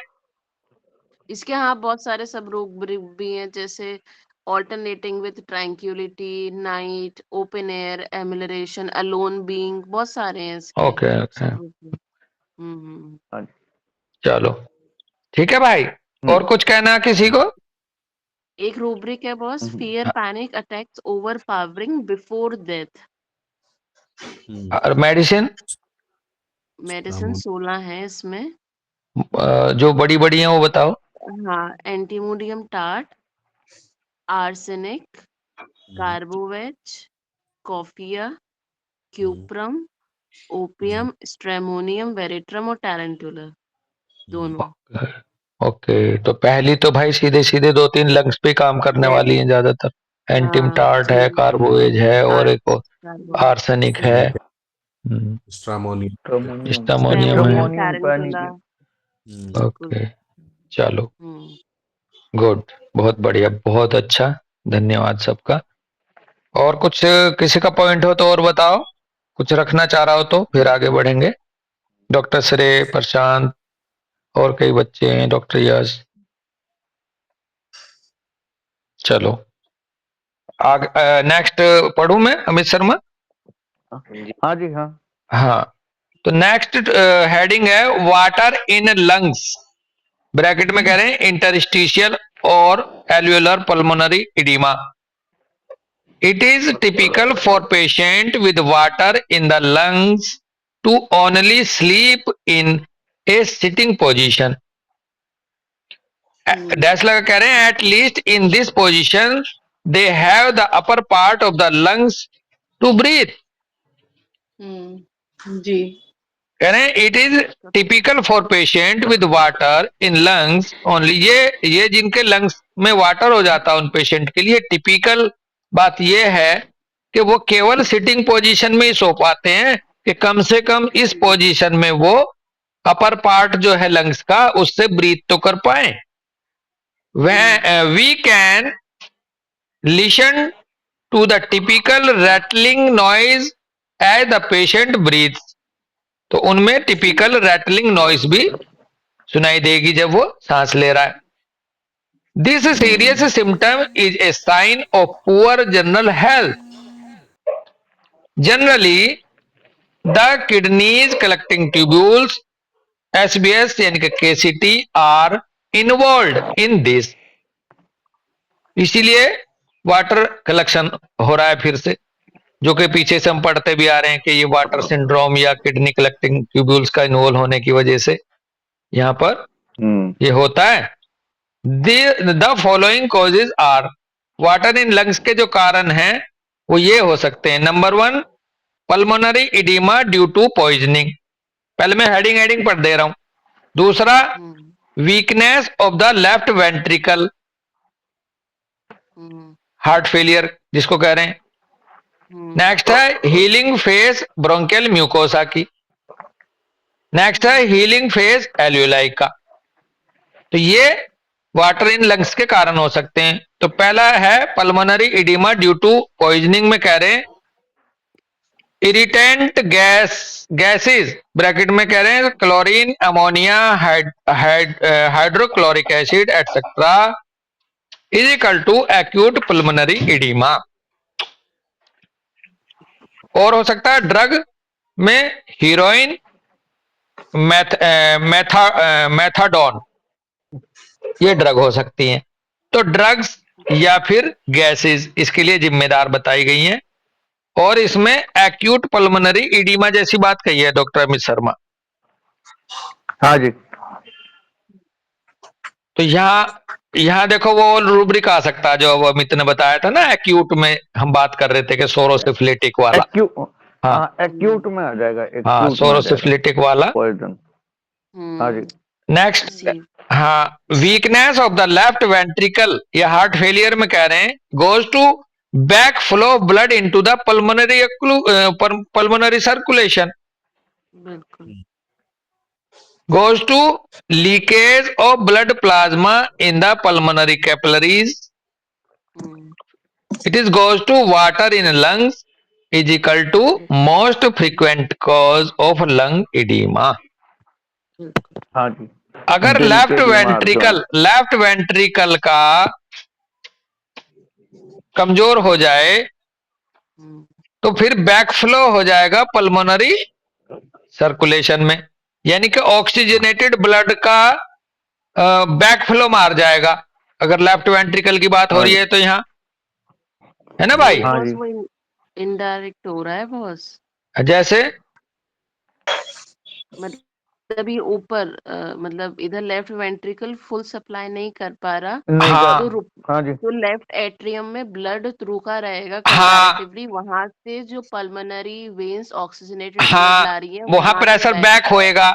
इसके हाँ बहुत सारे सब रूब्रिक भी हैं, जैसे alternating with tranquillity, night, open air, amelioration, alone being, बहुत सारे हैं इसके। Okay, hmm. चलो ठीक है भाई, और कुछ कहना है किसी को? एक रूब्रिक है boss, fear panic attacks over powering before death. और मेडिसिन 16 है इसमें। जो बड़ी बड़ी हैं वो बताओ। हाँ, antimonium tart, arsenic, carbo veg, coffea, cuprum, opium, stramonium, veratrum और टैरेंटुला, दोनों। ओके, तो पहली तो भाई सीधे सीधे 2-3 लंग्स पे काम करने वाली हैं ज्यादातर। एंटीम टार्ट है, कार्बोवेज है, और एक आर्सेनिक है। स्ट्रामोनियम स्ट्रोमोनियम स्टामोनियम है। स्ट्रेमोनियम, स्ट्रोमोनियम टैरेंटुला। ओके, चलो हम्म गुड, बहुत बढ़िया, बहुत अच्छा, धन्यवाद सबका। और कुछ किसी का पॉइंट हो तो और बताओ, कुछ रखना चाह रहा हो तो फिर आगे बढ़ेंगे। डॉक्टर श्रेय, प्रशांत, और कई बच्चे हैं, डॉक्टर यश। चलो आगे, नेक्स्ट पढ़ूं मैं, अमित शर्मा? हाँ जी हाँ। हाँ, तो नेक्स्ट हेडिंग है वाटर इन लंग्स, ब्रैकेट में कह रहे हैं इंटरस्टिशियल और alveolar pulmonary oedema. It is typical for patient with water in the lungs to only sleep in a sitting position. Dash लगा कह रहे हैं, at least in this position they have the upper part of the lungs to breathe. जी। कह रहे हैं it is typical for patient with water in lungs only, ये जिनके lungs में वाटर हो जाता है उन पेशेंट के लिए टिपिकल बात ये है कि वो केवल सिटिंग पोजीशन में ही सो पाते हैं, कि कम से कम इस पोजीशन में वो अपर पार्ट जो है लंग्स का उससे ब्रीथ तो कर पाए। We can listen to the typical rattling noise as the patient breathes, तो उनमें टिपिकल रैटलिंग नॉइज भी सुनाई देगी जब वो सांस ले रहा है। This serious symptom is a sign of poor general health. Generally the kidneys collecting tubules, SBS यानी कि KCT, are involve in this. इसीलिए वाटर कलेक्शन हो रहा है फिर से, जो कि पीछे से हम पढ़ते भी आ रहे हैं कि ये वाटर सिंड्रोम या किडनी कलेक्टिंग ट्यूब्यूल्स का इन्वॉल्व होने की वजह से यहाँ पर ये होता है। The following causes are, water in lungs के जो कारण हैं वो ये हो सकते हैं। Number 1, pulmonary oedema due to poisoning, पहले मैं हेडिंग पढ़ दे रहा हूं। दूसरा, weakness of the left ventricle, heart failure जिसको कह रहे हैं। नेक्स्ट है हीलिंग फेज ब्रोंकियल म्यूकोसा की। नेक्स्ट है हीलिंग फेज एल्वियोलाई का। तो ये वाटर इन लंग्स के कारण हो सकते हैं। तो पहला है pulmonary oedema due to poisoning में कह रहे हैं इरिटेंट गैसेस, ब्रैकेट में कह रहे हैं chlorine, ammonia, hydrochloric acid etcetera is equal to acute pulmonary oedema. और हो सकता है ड्रग में हीरोइन, मेथाडोन, ये ड्रग हो सकती हैं। तो ड्रग्स या फिर गैसेस इसके लिए जिम्मेदार बताई गई हैं। और इसमें एक्यूट पल्मोनरी इडीमा जैसी बात कही है डॉक्टर अमित शर्मा। हाँ जी। तो यहाँ देखो वो रूब्रिक आ सकता है जो अमित ने बताया था ना, एक्यूट में हम बात कर रहे थे कि सोरोसिफिलिटिक वाला। एक्यूट में आ जाएगा। हाँ, सोरोसिफिलिटिक वाला पॉइजन। हाँ जी। नेक्स्ट, हाँ, weakness of the left ventricle या हार्ट फेलियर में कह रहे हैं goes to back flow of blood into the pulmonary circulation, goes to leakage of blood plasma in the pulmonary capillaries. It is goes to water in lungs is equal to most frequent cause of lung edema. हाँ जी। अगर left ventricle का कमजोर हो जाए तो फिर backflow हो जाएगा पल्मोनरी सर्कुलेशन में, यानी कि ऑक्सीजनेटेड ब्लड का बैकफ्लो मार जाएगा अगर लेफ्ट वेंट्रिकल की बात हो रही है तो यहाँ, है ना भाई? वो इनडायरेक्ट हो रहा है बॉस। जैसे मतलब ये ऊपर मतलब इधर लेफ्ट वेंट्रिकल फुल सप्लाई नहीं कर पा रहा, तो लेफ्ट एट्रियम में ब्लड रुका रहेगा कंपैरेटिवली, वहां से जो पल्मोनरी वेन्स ऑक्सीजनेटेड ब्लड ला रही है वहां प्रेशर बैक होएगा।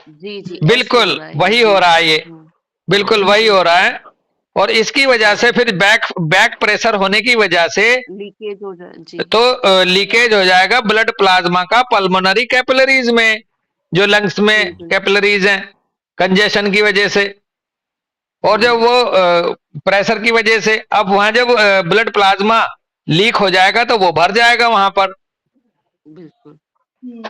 जी बिल्कुल वही हो रहा है, ये बिल्कुल वही हो रहा है और इसकी वजह से फिर बैक प्रेशर होने की वजह से लीकेज हो जाए जी। तो लीकेज हो जाएगा ब्लड प्लाज्मा का पल्मोनरी कैपिलरीज में, जो लंग्स में बिल्कुल। कैपिलरीज हैं, कंजेशन की वजह से। और जब वो प्रेशर की वजह से, अब वहां जब ब्लड प्लाज्मा लीक हो जाएगा तो वो भर जाएगा वहां पर। बिल्कुल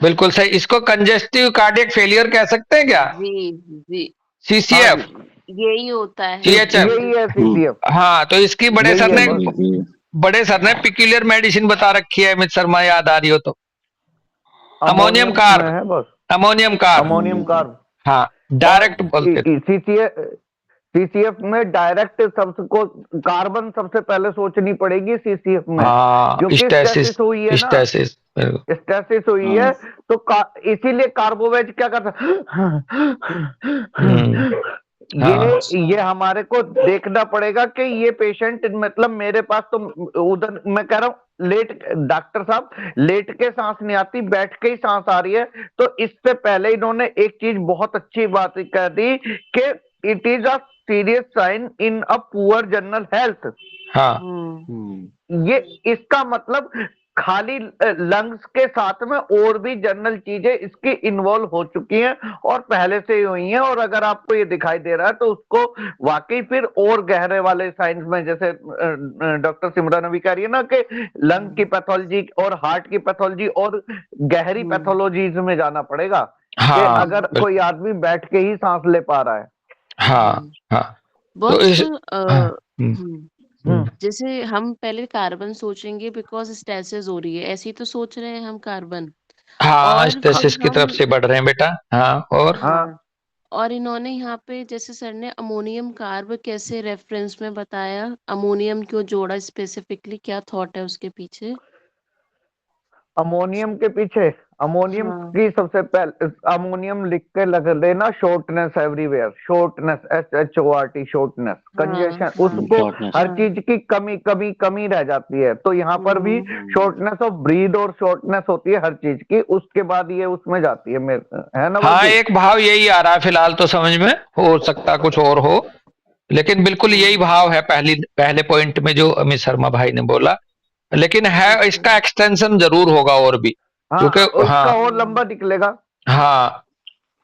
बिल्कुल सही। इसको कंजेस्टिव कार्डियक फेलियर कह सकते हैं क्या? जी जी। हाँ सीसीएफ, जी, यही होता है CHF। यही है सीसीएफ, हाँ, तो इसकी बड़े यही सर है ने बस। बड़े सर ने पिक्यूलियर मेडिसिन बता रखी है, अमित शर्मा याद आ रही हो तो। अमोनियम अमोनियम में कार्ब, है बस, अमोनियम कार्ब। Ammonium carb. हाँ, और डायरेक्ट बोलते थे। सीसीएफ में डायरेक्ट सबको कार्बन सबसे पहले सोचनी पड़ेगी सीसीएफ में, हाँ, क्योंकि स्टैसिस, स्टेसिस हुई है ना, स्टैसिस। स्टेसिस हुई है। तो इसीलिए कार्बोवेज क्या करता ये हमारे को देखना पड़ेगा कि ये पेशेंट, मतलब मेरे पास तो उधर मैं कह रहा हूँ डॉक्टर साहब लेट के सांस नहीं आती, बैठ के ही सांस आ रही है। तो इससे पहले इन्होंने एक चीज बहुत अच्छी बात कह दी कि it is a serious sign in a poor general health. हाँ, ये इसका मतलब खाली लंग्स के साथ में और भी जनरल चीजें इसकी इन्वॉल्व हो चुकी हैं और पहले से ही हुई हैं। और अगर आपको ये दिखाई दे रहा है तो उसको वाकई फिर और गहरे वाले साइंस में, जैसे डॉक्टर सिमरन अभी कह रही है ना कि लंग की पैथोलॉजी और हार्ट की पैथोलॉजी और गहरी पैथोलॉजीज में जाना पड़ेगा कि हाँ, अगर कोई आदमी बैठ के ही सांस ले पा रहा है। हाँ, हाँ। तो बॉस इस जैसे हम पहले कार्बन सोचेंगे बिकॉज स्टेसिस हो रही है, ऐसे ही तो सोच रहे हैं हम कार्बन। हाँ, और स्टेसिस फिर की तरफ हम से बढ़ रहे हैं बेटा। हाँ, और हाँ, और इन्होंने यहाँ पे जैसे सर ने अमोनियम कार्ब कैसे रेफरेंस में बताया, अमोनियम क्यों जोड़ा स्पेसिफिकली, क्या थॉट है उसके पीछे? अमोनियम के पीछे, अमोनियम हाँ की सबसे पहले अमोनियम लिख के लग देना, shortness everywhere, shortness, SHORT, shortness, congestion, हाँ उसको हर हाँ चीज की कमी कमी कमी रह जाती है। तो यहाँ पर भी शॉर्टनेस ऑफ ब्रीथ और शॉर्टनेस होती है हर चीज की, उसके बाद ये उसमें जाती है, है ना हाँ, बाबू? एक भाव यही आ रहा है फिलहाल तो समझ में, हो सकता कुछ और हो, लेकिन बिल्कुल यही भाव है पहले पॉइंट में जो अमित शर्मा भाई ने बोला। लेकिन है, इसका एक्सटेंशन जरूर होगा और भी, हाँ, क्योंकि उसका और लंबा निकलेगा, हाँ,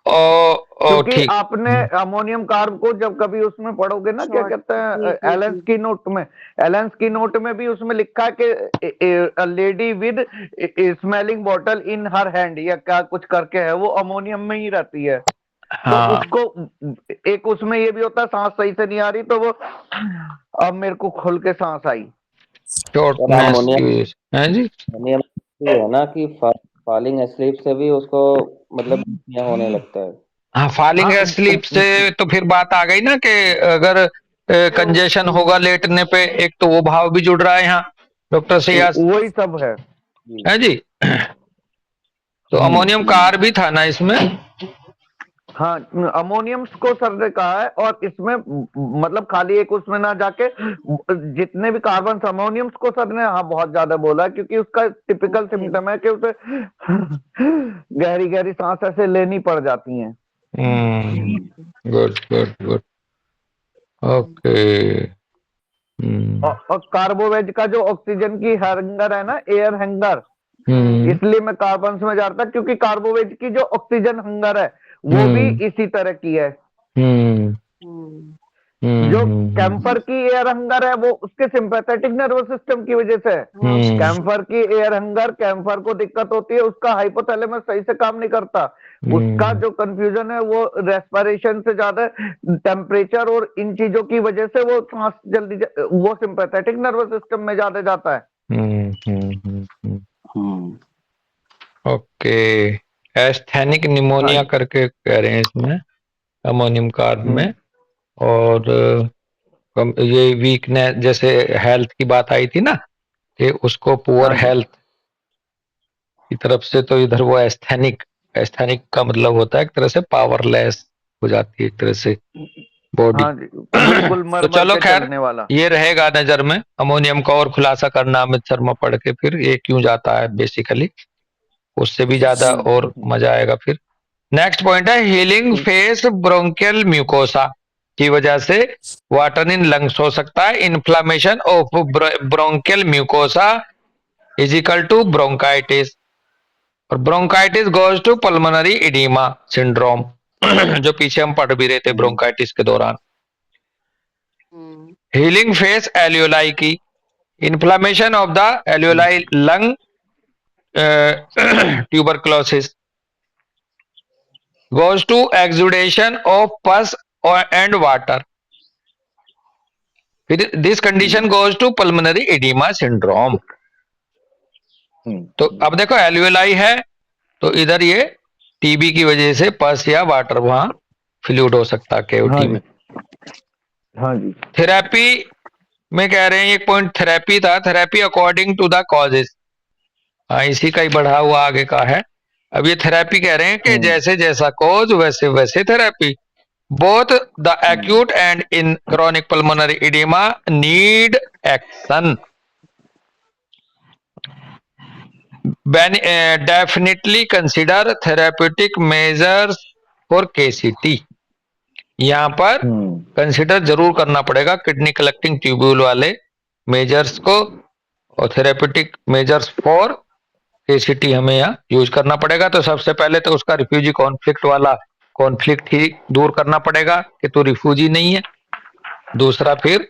और क्योंकि ठीक। आपने अमोनियम कार्ब को जब कभी उसमें पढ़ोगे ना, क्या कहते हैं, जी, एलेंस की नोट में, एलेंस की नोट में भी उसमें लिखा है कि lady with smelling bottle in her hand, या क्या कुछ करके है, वो अमोनियम में ही रहती है। तो हाँ, उसको एक उसमें ये भी होता है, सांस सही से नहीं आ रही तो वो अब मेरे को खुल के सांस आई। शॉर्टनेस की वजह से है जी। अमोनियम है ना कि फॉलिंग एस्लीप से भी उसको मतलब बीमारियां होने लगता है। हाँ, फॉलिंग हाँ, स्लीप से तो फिर बात आ गई ना कि अगर कंजेशन होगा लेटने पे, एक तो वो भाव भी जुड़ रहा है यहाँ डॉक्टर सियास, वही सब है। है जी। तो अमोनियम कार भी था ना इसमें। हाँ, अमोनियम को सर ने कहा है, और इसमें मतलब खाली एक उसमें ना जाके जितने भी कार्बन, अमोनियम्स को सर ने हाँ बहुत ज्यादा बोला है, क्योंकि उसका टिपिकल सिम्टम है कि उसे गहरी गहरी सांस ऐसे लेनी पड़ जाती हैं। Good good good, okay. और कार्बोवेज का जो ऑक्सीजन की हैंगर है ना, एयर हैंगर, इसलिए मैं कार्बन में जाता, क्योंकि कार्बोवेज की जो ऑक्सीजन हंगर है वो भी इसी तरह की है। जो कैंफर की एयर हंगर है वो उसके सिंपैथेटिक नर्वस सिस्टम की वजह से है। कैंफर की एयर हंगर, कैंफर को दिक्कत होती है, उसका हाइपोथैलेमस सही से काम नहीं करता, उसका जो कंफ्यूजन है वो रेस्पिरेशन से ज्यादा टेम्परेचर और इन चीजों की वजह से वो सांस जल्दी वो सिंपैथेटिक नर्वस सिस्टम में ज्यादा जाता है। ओके, एस्थेनिक निमोनिया करके कह रहे हैं इसमें अमोनियम कार्ब में। और ये वीकनेस, जैसे हेल्थ की बात आई थी ना कि उसको पुअर हेल्थ की तरफ से, तो इधर वो एस्थेनिक, एस्थेनिक का मतलब होता है एक तरह से पावरलेस हो जाती है एक तरह से बॉडी। बिल्कुल तो चलो खैर, वाला ये रहेगा नजर में अमोनियम का और खुलासा करना अमित शर्मा पढ़ के, फिर ये क्यों जाता है बेसिकली, उससे भी ज्यादा और मजा आएगा फिर। नेक्स्ट पॉइंट है हीलिंग फेस ब्रोंकियल म्यूकोसा। की वजह से वाटर इन लंग्स हो सकता है। Inflammation of bronchial mucosa is equal to bronchitis, और bronchitis goes to pulmonary oedema syndrome जो पीछे हम पढ़ भी रहे थे ब्रोंकाइटिस के दौरान। हीलिंग फेस एल्यूलाई की, inflammation of the एल्यूलाई lung tuberculosis goes to exudation of pus and water. This condition goes to pulmonary edema syndrome. तो अब देखो एल्यूलाई है तो इधर ये टीबी की वजह से पस या वाटर वहां फ्लूइड हो सकता है केविटी में। हाँ जी। थेरेपी में कह रहे हैं, एक पॉइंट थेरेपी था, therapy according to the causes, इसी का ही बढ़ा हुआ आगे का है। अब ये थेरेपी कह रहे हैं कि जैसे जैसा कॉज वैसे वैसे therapy. Both the acute and in chronic pulmonary oedema need action. Definitely consider therapeutic measures for KCT. यहाँ पर कंसिडर जरूर करना पड़ेगा किडनी कलेक्टिंग ट्यूब्यूल वाले मेजर्स को, और थेरेप्यूटिक मेजर्स फॉर केसीटी हमें यहाँ यूज करना पड़ेगा। तो सबसे पहले तो उसका रिफ्यूजी कॉन्फ्लिक्ट वाला कॉन्फ्लिक्ट ही दूर करना पड़ेगा कि तू रिफ्यूजी नहीं है। दूसरा फिर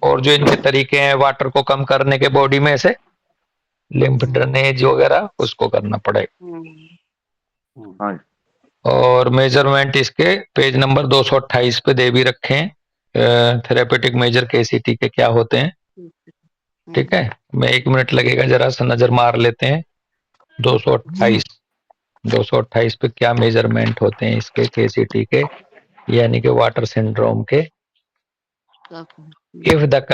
और जो इनके तरीके हैं वाटर को कम करने के बॉडी में से, लिम्फ ड्रेनेज वगैरह, उसको करना पड़ेगा। और मेजरमेंट इसके पेज नंबर 228 पे दे भी रखे हैं, थेरेपेटिक मेजर केसीटी के क्या होते हैं। ठीक है, मैं 1 मिनट लगेगा, जरा सा नजर मार लेते हैं 228 पे क्या मेजरमेंट होते हैं इसके केसीटी के, यानी कि वाटर सिंड्रोम के। If the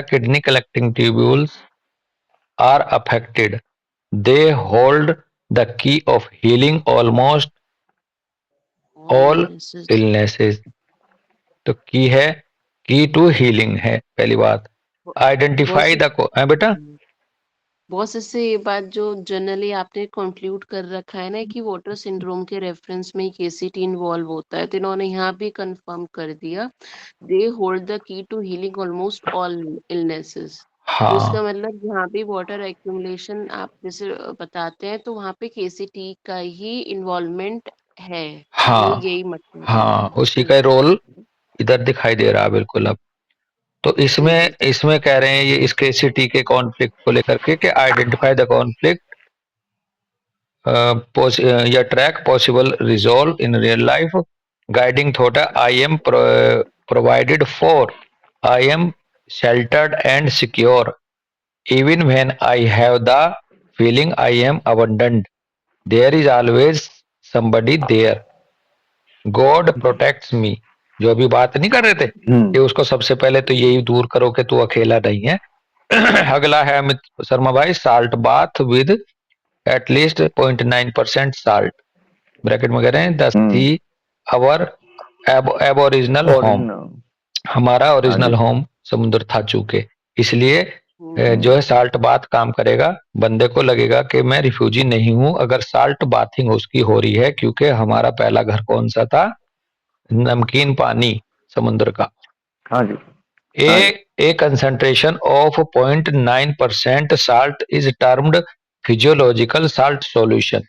kidney collecting tubules are affected, they hold the key of healing almost all illnesses. तो की है, की टू हीलिंग है पहली बात। आइडेंटिफाई द बेटा बॉस, इससे ये बात जो जनरली आपने कंक्लूड कर रखा है ना कि वाटर सिंड्रोम के रेफरेंस में केसीटी इन्वॉल्व होता है, तो इन्होंने यहाँ भी कंफर्म कर दिया they hold the key to healing almost all illnesses. तो इसका मतलब जहाँ भी वाटर एक्यूमुलेशन आप जैसे बताते हैं तो वहाँ पे केसीटी का ही इन्वॉल्वमेंट है। यही मतलब हाँ, उसी का रोल इधर दिखाई दे रहा है बिल्कुल। अब तो इसमें कह रहे हैं ये इस केसीटी के कॉन्फ्लिक्ट को लेकर के कि आइडेंटिफाई द कॉन्फ्लिक्ट या track possible resolve in real life. Guiding thought I am provided for, I am sheltered and secure even when I have the feeling I am abandoned, there is always somebody there, God protects me। जो अभी बात नहीं कर रहे थे कि उसको सबसे पहले तो यही दूर करो कि तू अकेला नहीं है। अगला है अमित शर्मा भाई, salt bath with at least 0.9% salt, bracket में कह रहे हैं 10 थी अवर एबोरिजिनल होम, हमारा ओरिजिनल होम समुद्र था चूके, इसलिए जो है साल्ट बाथ काम करेगा। बंदे को लगेगा कि मैं रिफ्यूजी नहीं हूं अगर साल्ट बाथिंग उसकी हो रही है, क्योंकि हमारा पहला घर कौन सा था, नमकीन पानी समुद्र का। हाँ जी। A concentration of 0.9% salt is termed physiological salt solution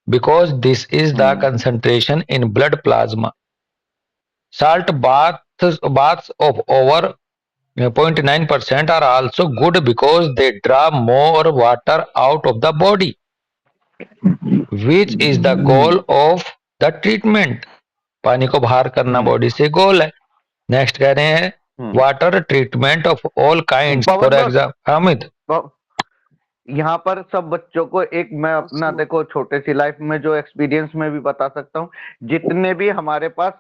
because this is the concentration in blood plasma. Salt baths of over 0.9% are also good because they draw more water out of the body, which is the goal of the treatment. पानी को बाहर करना body से गोल है। Next कह रहे हैं water treatment of all kinds, for example Amit यहाँ पर सब बच्चों को एक मैं अपना देखो छोटे सी लाइफ में जो एक्सपीरियंस में भी बता सकता हूँ, जितने भी हमारे पास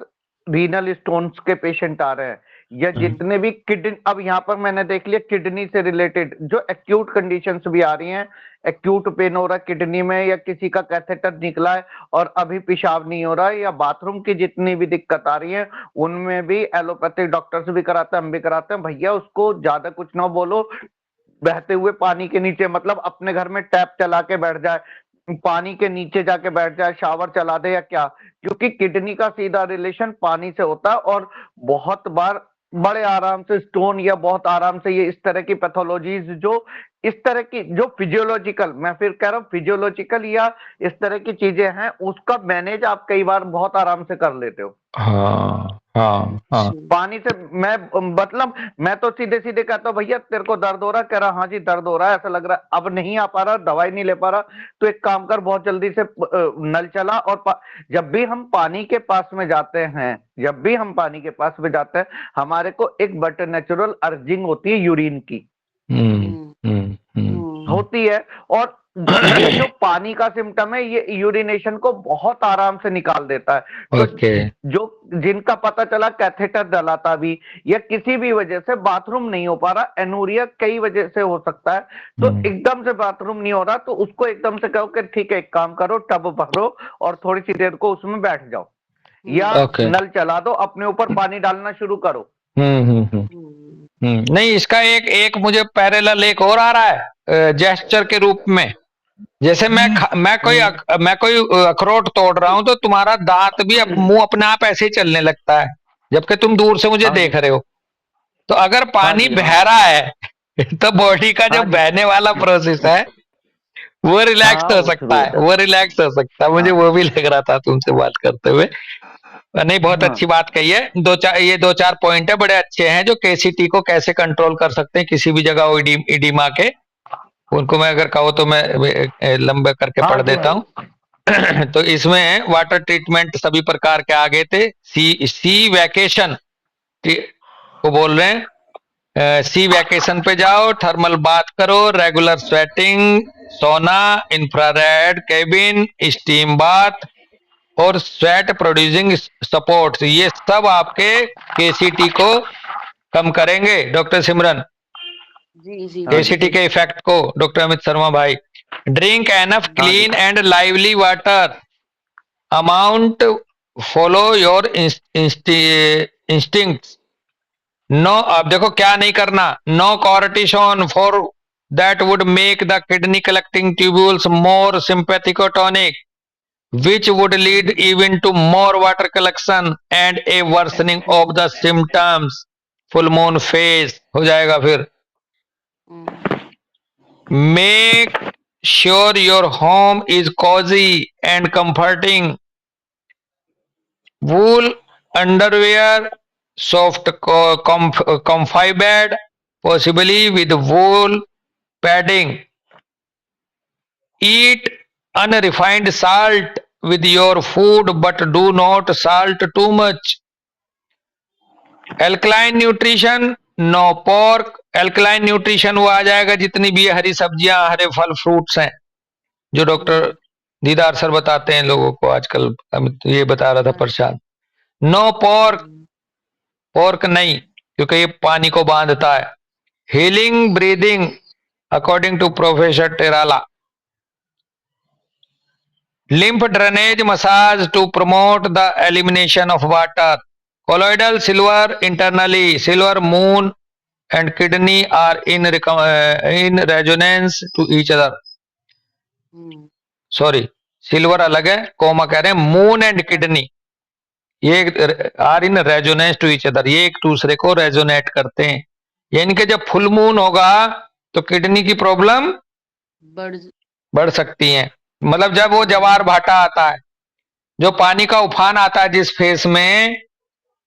रीनल स्टोन्स के पेशेंट आ रहे हैं या जितने भी किडनी, अब यहाँ पर मैंने देख लिया किडनी से रिलेटेड जो एक्यूट कंडीशंस भी आ रही हैं, एक्यूट पेन हो रहा है किडनी में, या किसी का कैथेटर निकला है और अभी पेशाब नहीं हो रहा है, या बाथरूम की जितनी भी दिक्कत आ रही है, उनमें भी एलोपैथिक डॉक्टर से भी कराते हैं, हम भी कराते हैं। भैया उसको ज्यादा कुछ ना बोलो, बहते हुए पानी के नीचे, मतलब अपने घर में टैप चला के बैठ जाए, पानी के नीचे जाके बैठ जाए, शावर चला दे या क्या, क्योंकि किडनी का सीधा रिलेशन पानी से होता है। और बहुत बार बड़े आराम से स्टोन या बहुत आराम से ये इस तरह की पैथोलॉजीज जो इस तरह की जो फिजियोलॉजिकल, मैं फिर कह रहा हूँ फिजियोलॉजिकल या इस तरह की चीजें हैं, उसका मैनेज आप कई बार बहुत आराम से कर लेते हो। हाँ हाँ हाँ पानी से मैं मतलब मैं तो सीधे सीधे कहता हूँ भैया तेरे को दर्द हो रहा है, कह रहा हाँ जी दर्द हो रहा है, ऐसा लग रहा है, अब नहीं आ पा रहा, दवाई नहीं ले पा रहा, तो एक काम कर बहुत जल्दी से नल चला। और जब भी हम पानी के पास में जाते हैं, जब भी हम पानी के पास में जाते हैं, हमारे को एक बट नेचुरल अर्जिंग होती है यूरिन की, होती है। और ये जो पानी का सिम्टम है ये यूरिनेशन को बहुत आराम से निकाल देता है। तो ओके जो जिनका पता चला कैथेटर डला था भी या किसी भी वजह से बाथरूम नहीं हो पा रहा, एनूरिया कई वजह से हो सकता है, तो एकदम से बाथरूम नहीं हो रहा, तो उसको एकदम से कहो कि ठीक है एक काम करो, टब भरो और थोड़ी सी देर को उसमें बैठ जाओ या नल चला दो, अपने ऊपर पानी डालना शुरू करो। नहीं, इसका एक मुझे पैरेलल एक और आ रहा है जेस्चर के रूप में। जैसे मैं कोई अखरोट तोड़ रहा हूं तो तुम्हारा दांत भी मुंह अपने आप ऐसे ही चलने लगता है, जबकि तुम दूर से मुझे देख रहे हो। तो अगर पानी बह रहा है तो बॉडी का जो बहने वाला प्रोसेस है वो रिलैक्स हो सकता है, वो रिलैक्स हो सकता है। मुझे वो भी लग रहा था तुमसे बात करते हुए। नहीं, बहुत अच्छी बात कही है। ये दो चार पॉइंट है बड़े अच्छे हैं, जो केसीटी को कैसे कंट्रोल कर सकते हैं किसी भी जगह इडीमा के। उनको मैं अगर कहो तो मैं लंबे करके पढ़ देता हूँ। तो इसमें वाटर ट्रीटमेंट सभी प्रकार के आगे थे। सी वैकेशन को बोल रहे हैं, सी वैकेशन पे जाओ, थर्मल बात करो, regular sweating, sauna, infrared cabin, steam bath और स्वेट प्रोड्यूसिंग सपोर्ट, ये सब आपके केसीटी को कम करेंगे। डॉक्टर सिमरन, जी केसीटी के इफेक्ट को। Doctor Amit Sharma bhai, drink enough clean and lively water, amount follow your instincts. No, अब देखो क्या नहीं करना, no cortisone for that would make the kidney collecting tubules more sympathicotonic, which would lead even to more water collection and a worsening of the symptoms। full moon phase हो जाएगा फिर। make sure your home is cozy and comforting, wool underwear, soft comfy bed, possibly with wool padding, eat unrefined salt with your food but do not salt too much, alkaline nutrition, no pork। alkaline nutrition वो आ जाएगा जितनी भी हरी सब्जियां, हरे फल fruits हैं, जो doctor दीदार sir बताते हैं लोगों को आजकल। ये बता रहा था प्रशांत। नो पोर्क, पोर्क नहीं, क्योंकि ये पानी को बांधता है। Healing breathing according to professor Tirala, lymph drainage massage to promote the elimination of water, colloidal silver internally, silver moon and kidney are in resonance to each other। Sorry, silver अलग है, coma कह रहे हैं moon and kidney, ये are in resonance to each other, ये एक दूसरे को रेजोनेट करते हैं। यानी कि जब फुल मून होगा तो किडनी की प्रॉब्लम बढ़ सकती है। मतलब जब वो जवार भाटा आता है, जो पानी का उफान आता है जिस फेस में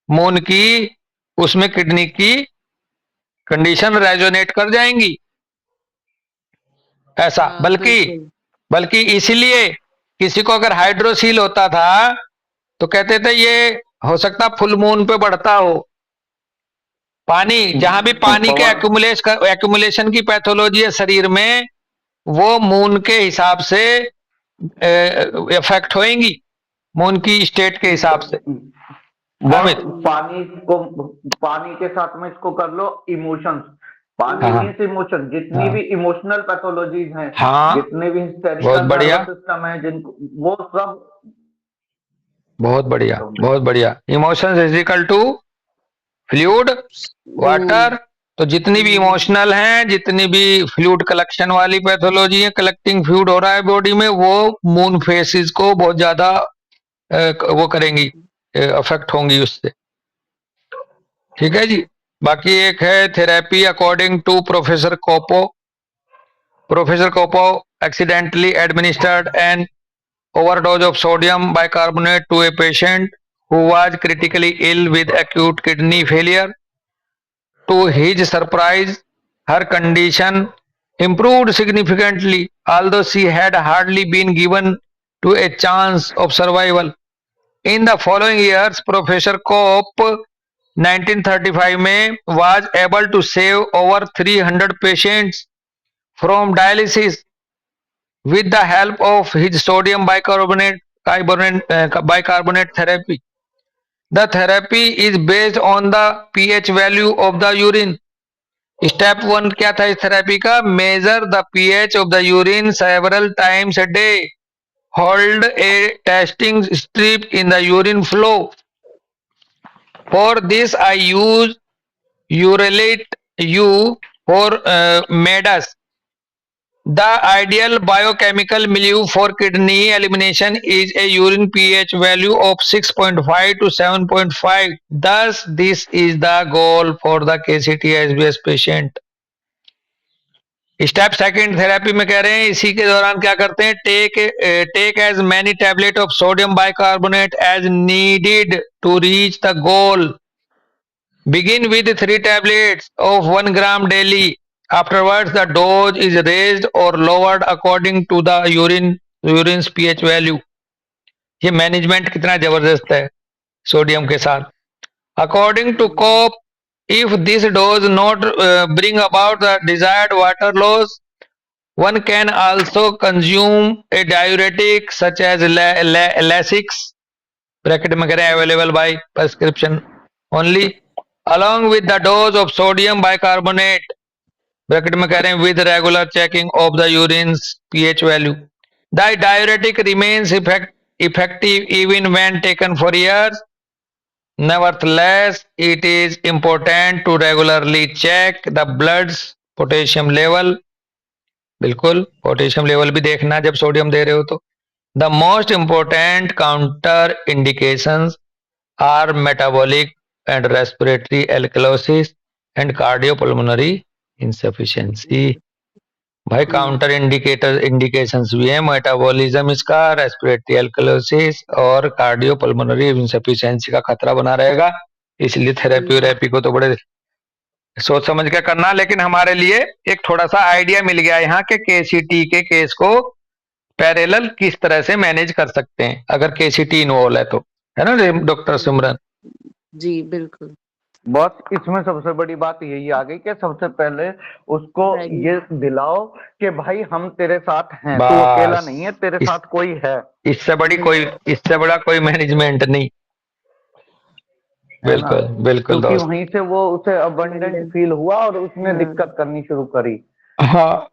मून की, उसमें किडनी की कंडीशन रेजोनेट कर जाएंगी, ऐसा। बल्कि इसीलिए किसी को अगर हाइड्रोसील होता था तो कहते थे ये हो सकता फुल मून पे बढ़ता हो। पानी, जहां भी पानी के एक्यूमुलेशन की पैथोलॉजी है शरीर में, वो मून के हिसाब से इफेक्ट होएंगी, मून की स्टेट के हिसाब से। पानी के साथ में इसको कर लो इमोशंस, पानी मींस इमोशन, जितनी भी इमोशनल पैथोलॉजीज हैं, जितने भी हिस्टेरिकल सिस्टम है, जिनको वो सब बहुत बढ़िया। Emotions is equal to fluid, water तो जितनी भी इमोशनल हैं, जितनी भी फ्लूइड कलेक्शन वाली पैथोलॉजी है, कलेक्टिंग फ्लूइड हो रहा है बॉडी में, वो मून फेसेस को बहुत ज्यादा वो करेंगी, अफेक्ट होंगी उससे। ठीक है जी। बाकी एक है therapy according to professor Koppo. Professor Koppo accidentally administered an overdose of sodium bicarbonate to a patient who was critically ill with acute kidney failure. To his surprise, her condition improved significantly, although she had hardly been given to a chance of survival. In the following years, Professor Cope 1935 में was able to save over 300 patients from dialysis with the help of his sodium bicarbonate therapy. The therapy is based on the pH value of the urine. Step 1 क्या था इस therapy का? Measure the pH of the urine several times a day. Hold a testing strip in the urine flow. For this I use Urelate U for MEDAS. The ideal biochemical milieu for kidney elimination is a urine pH value of 6.5 to 7.5. Thus, this is the goal for the KCT-SBS patient. Step second therapy में कह रहे हैं इसी के दौरान क्या करते हैं? Take as many tablet of sodium bicarbonate as needed to reach the goal. Begin with 3 tablets of 1 gram daily. Afterwards, the dose is raised or lowered according to the urine's pH value. ये management कितना जबरदस्त है sodium के साथ. According to Cope, if this does not bring about the desired water loss, one can also consume a diuretic such as Lasix, bracket में कह रहे हैं available by prescription only, along with the dose of sodium bicarbonate, bracket में कह रहे हैं with regular checking of the urine's pH value. The diuretic remains effective even when taken for years. Nevertheless, it is important to regularly check the blood's potassium level. बिल्कुल potassium level भी देखना जब sodium दे रहे हो तो. The most important counter indications are metabolic and respiratory alkalosis and cardiopulmonary insufficiency. भाई counter indications भी है, मेटाबॉलिज्म इसका, रेस्पिरेटरी एल्कलोसिस और कार्डियोपल्मोनरी इंसफिशिएंसी का खतरा बना रहेगा. इसलिए थेरेपी को तो बड़े सोच समझ के करना. लेकिन हमारे लिए एक थोड़ा सा आइडिया मिल गया यहाँ के केसीटी के केस को पैरेलल किस तरह से मैनेज कर सकते हैं अगर केसीटी इन्वॉल्व है तो, है ना डॉक्टर सिमरन? जी बिल्कुल. बस इसमें सबसे बड़ी बात यही आ गई कि सबसे पहले उसको ये दिलाओ कि भाई हम तेरे साथ हैं, तू अकेला नहीं है, तेरे साथ कोई है. इससे बड़ा कोई मैनेजमेंट नहीं. बिल्कुल बिल्कुल दोस्त. वहीं से वो उसे अबंडेंट फील हुआ और उसने दिक्कत करनी शुरू करी. हाँ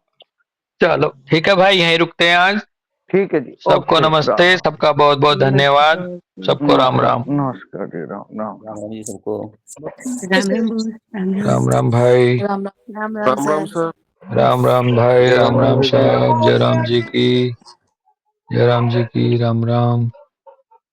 चलो ठीक है भाई, यहीं रुकते हैं आज. ठीक है जी. सबको नमस्ते, सबका बहुत बहुत धन्यवाद, सबको राम राम. नमस्कार जी. राम राम. राम जी सबको. राम राम भाई. राम राम सर. राम राम भाई. राम राम साहब. जय राम जी की. जय राम जी की. राम राम.